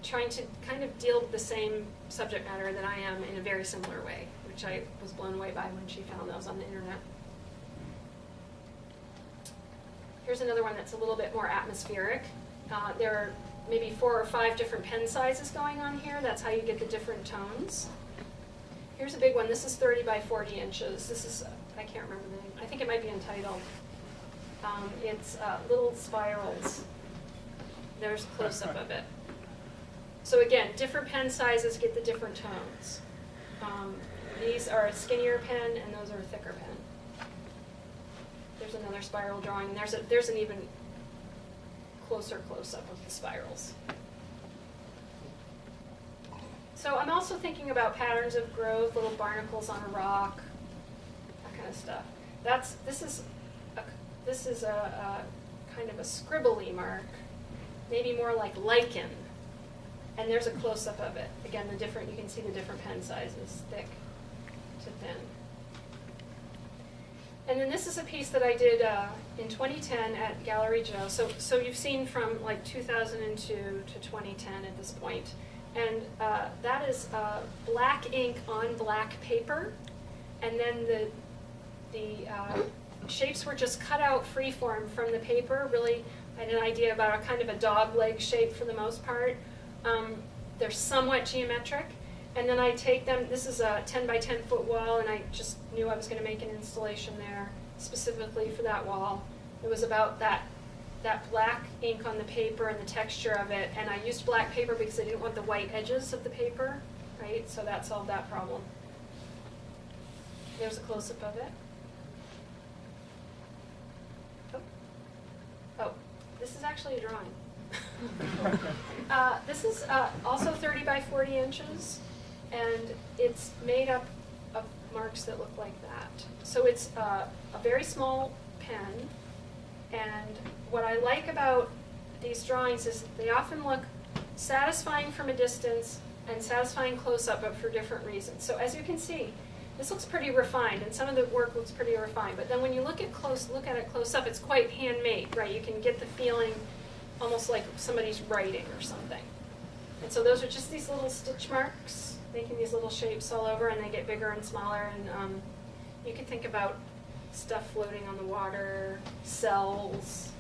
A: trying to kind of deal with the same subject matter that I am in a very similar way, which I was blown away by when she found those on the internet. Here's another one that's a little bit more atmospheric. There are maybe 4 or 5 different pen sizes going on here. That's how you get the different tones. Here's a big one. This is 30 by 40 inches. This is, I can't remember the name. I think it might be entitled. It's little spirals. There's a close-up of it. So again, different pen sizes get the different tones. These are a skinnier pen, and those are a thicker pen. There's another spiral drawing. There's an even closer close-up of the spirals. So I'm also thinking about patterns of growth, little barnacles on a rock, that kind of stuff. This is a kind of a scribbly mark, maybe more like lichen. And there's a close-up of it. Again, you can see the different pen sizes, thick to thin. And then this is a piece that I did in 2010 at Gallery Joe. So you've seen from like 2002 to 2010 at this point. And that is black ink on black paper. And then the shapes were just cut out freeform from the paper. Really, I had an idea about a kind of a dog leg shape for the most part. They're somewhat geometric. And then I take them, this is a 10 by 10 foot wall, and I just knew I was going to make an installation there specifically for that wall. It was about that black ink on the paper and the texture of it, and I used black paper because I didn't want the white edges of the paper, right? So that solved that problem. There's a close-up of it. Oh, this is actually a drawing. This is also 30 by 40 inches, and it's made up of marks that look like that. So it's a very small pen, and what I like about these drawings is they often look satisfying from a distance and satisfying close-up, but for different reasons. So as you can see, this looks pretty refined, and some of the work looks pretty refined, but then when you look at it close up, it's quite handmade, right? You can get the feeling almost like somebody's writing or something. And so those are just these little stitch marks, making these little shapes all over, and they get bigger and smaller, and you can think about stuff floating on the water, cells.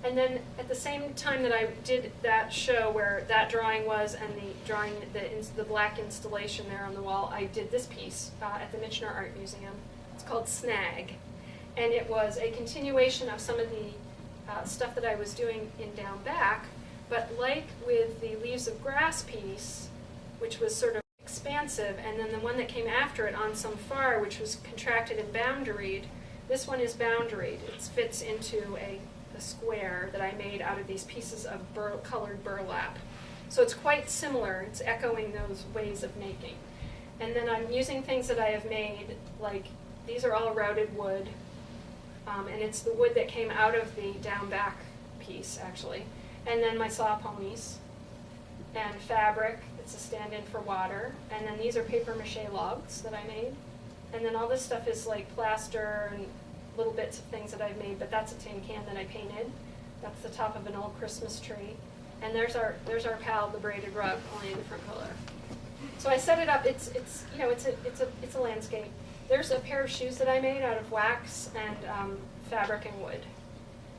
A: And then at the same time that I did that show where that drawing was, and the drawing, the black installation there on the wall, I did this piece at the Michener Art Museum. It's called Snag. And it was a continuation of some of the stuff that I was doing in Down Back, but like with the Leaves of Grass piece, which was sort of expansive, and then the one that came after it, On Some Far, which was contracted and boundaried, this one is boundaried. It fits into a square that I made out of these pieces of colored burlap. So it's quite similar. It's echoing those ways of making. And then I'm using things that I have made, like these are all routed wood, and it's the wood that came out of the Down Back piece, actually. And then my saw ponies, and fabric, it's a stand-in for water. And then these are paper mache logs that I made. And then all this stuff is like plaster and little bits of things that I've made, but that's a tin can that I painted. That's the top of an old Christmas tree. And there's our pal, the braided rug, only a different color. So I set it up. It's a landscape. There's a pair of shoes that I made out of wax and fabric and wood.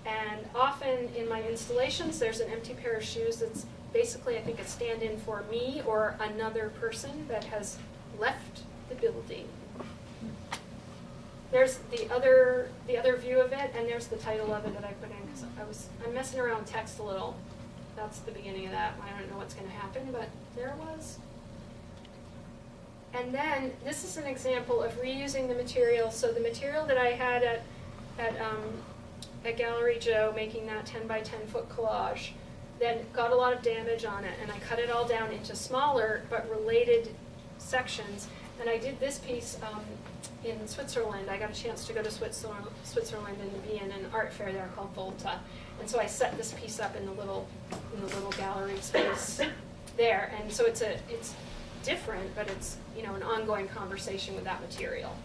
A: And often in my installations, there's an empty pair of shoes that's basically, I think, a stand-in for me or another person that has left the building. There's the other view of it, and there's the title of it that I put in because I'm messing around with text a little. That's the beginning of that. I don't know what's going to happen, but there it was. And then this is an example of reusing the material. So the material that I had at Gallery Joe, making that 10 by 10 foot collage, then got a lot of damage on it, and I cut it all down into smaller but related sections. And I did this piece in Switzerland. I got a chance to go to Switzerland and be in an art fair there called VOLTA. And so I set this piece up in the little gallery space there. And so it's different, but it's an ongoing conversation with that material.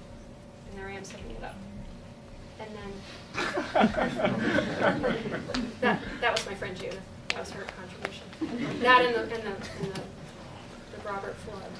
A: And there I am setting it up. And then that was my friend Judith. That was her contribution. That and the Robert Flood.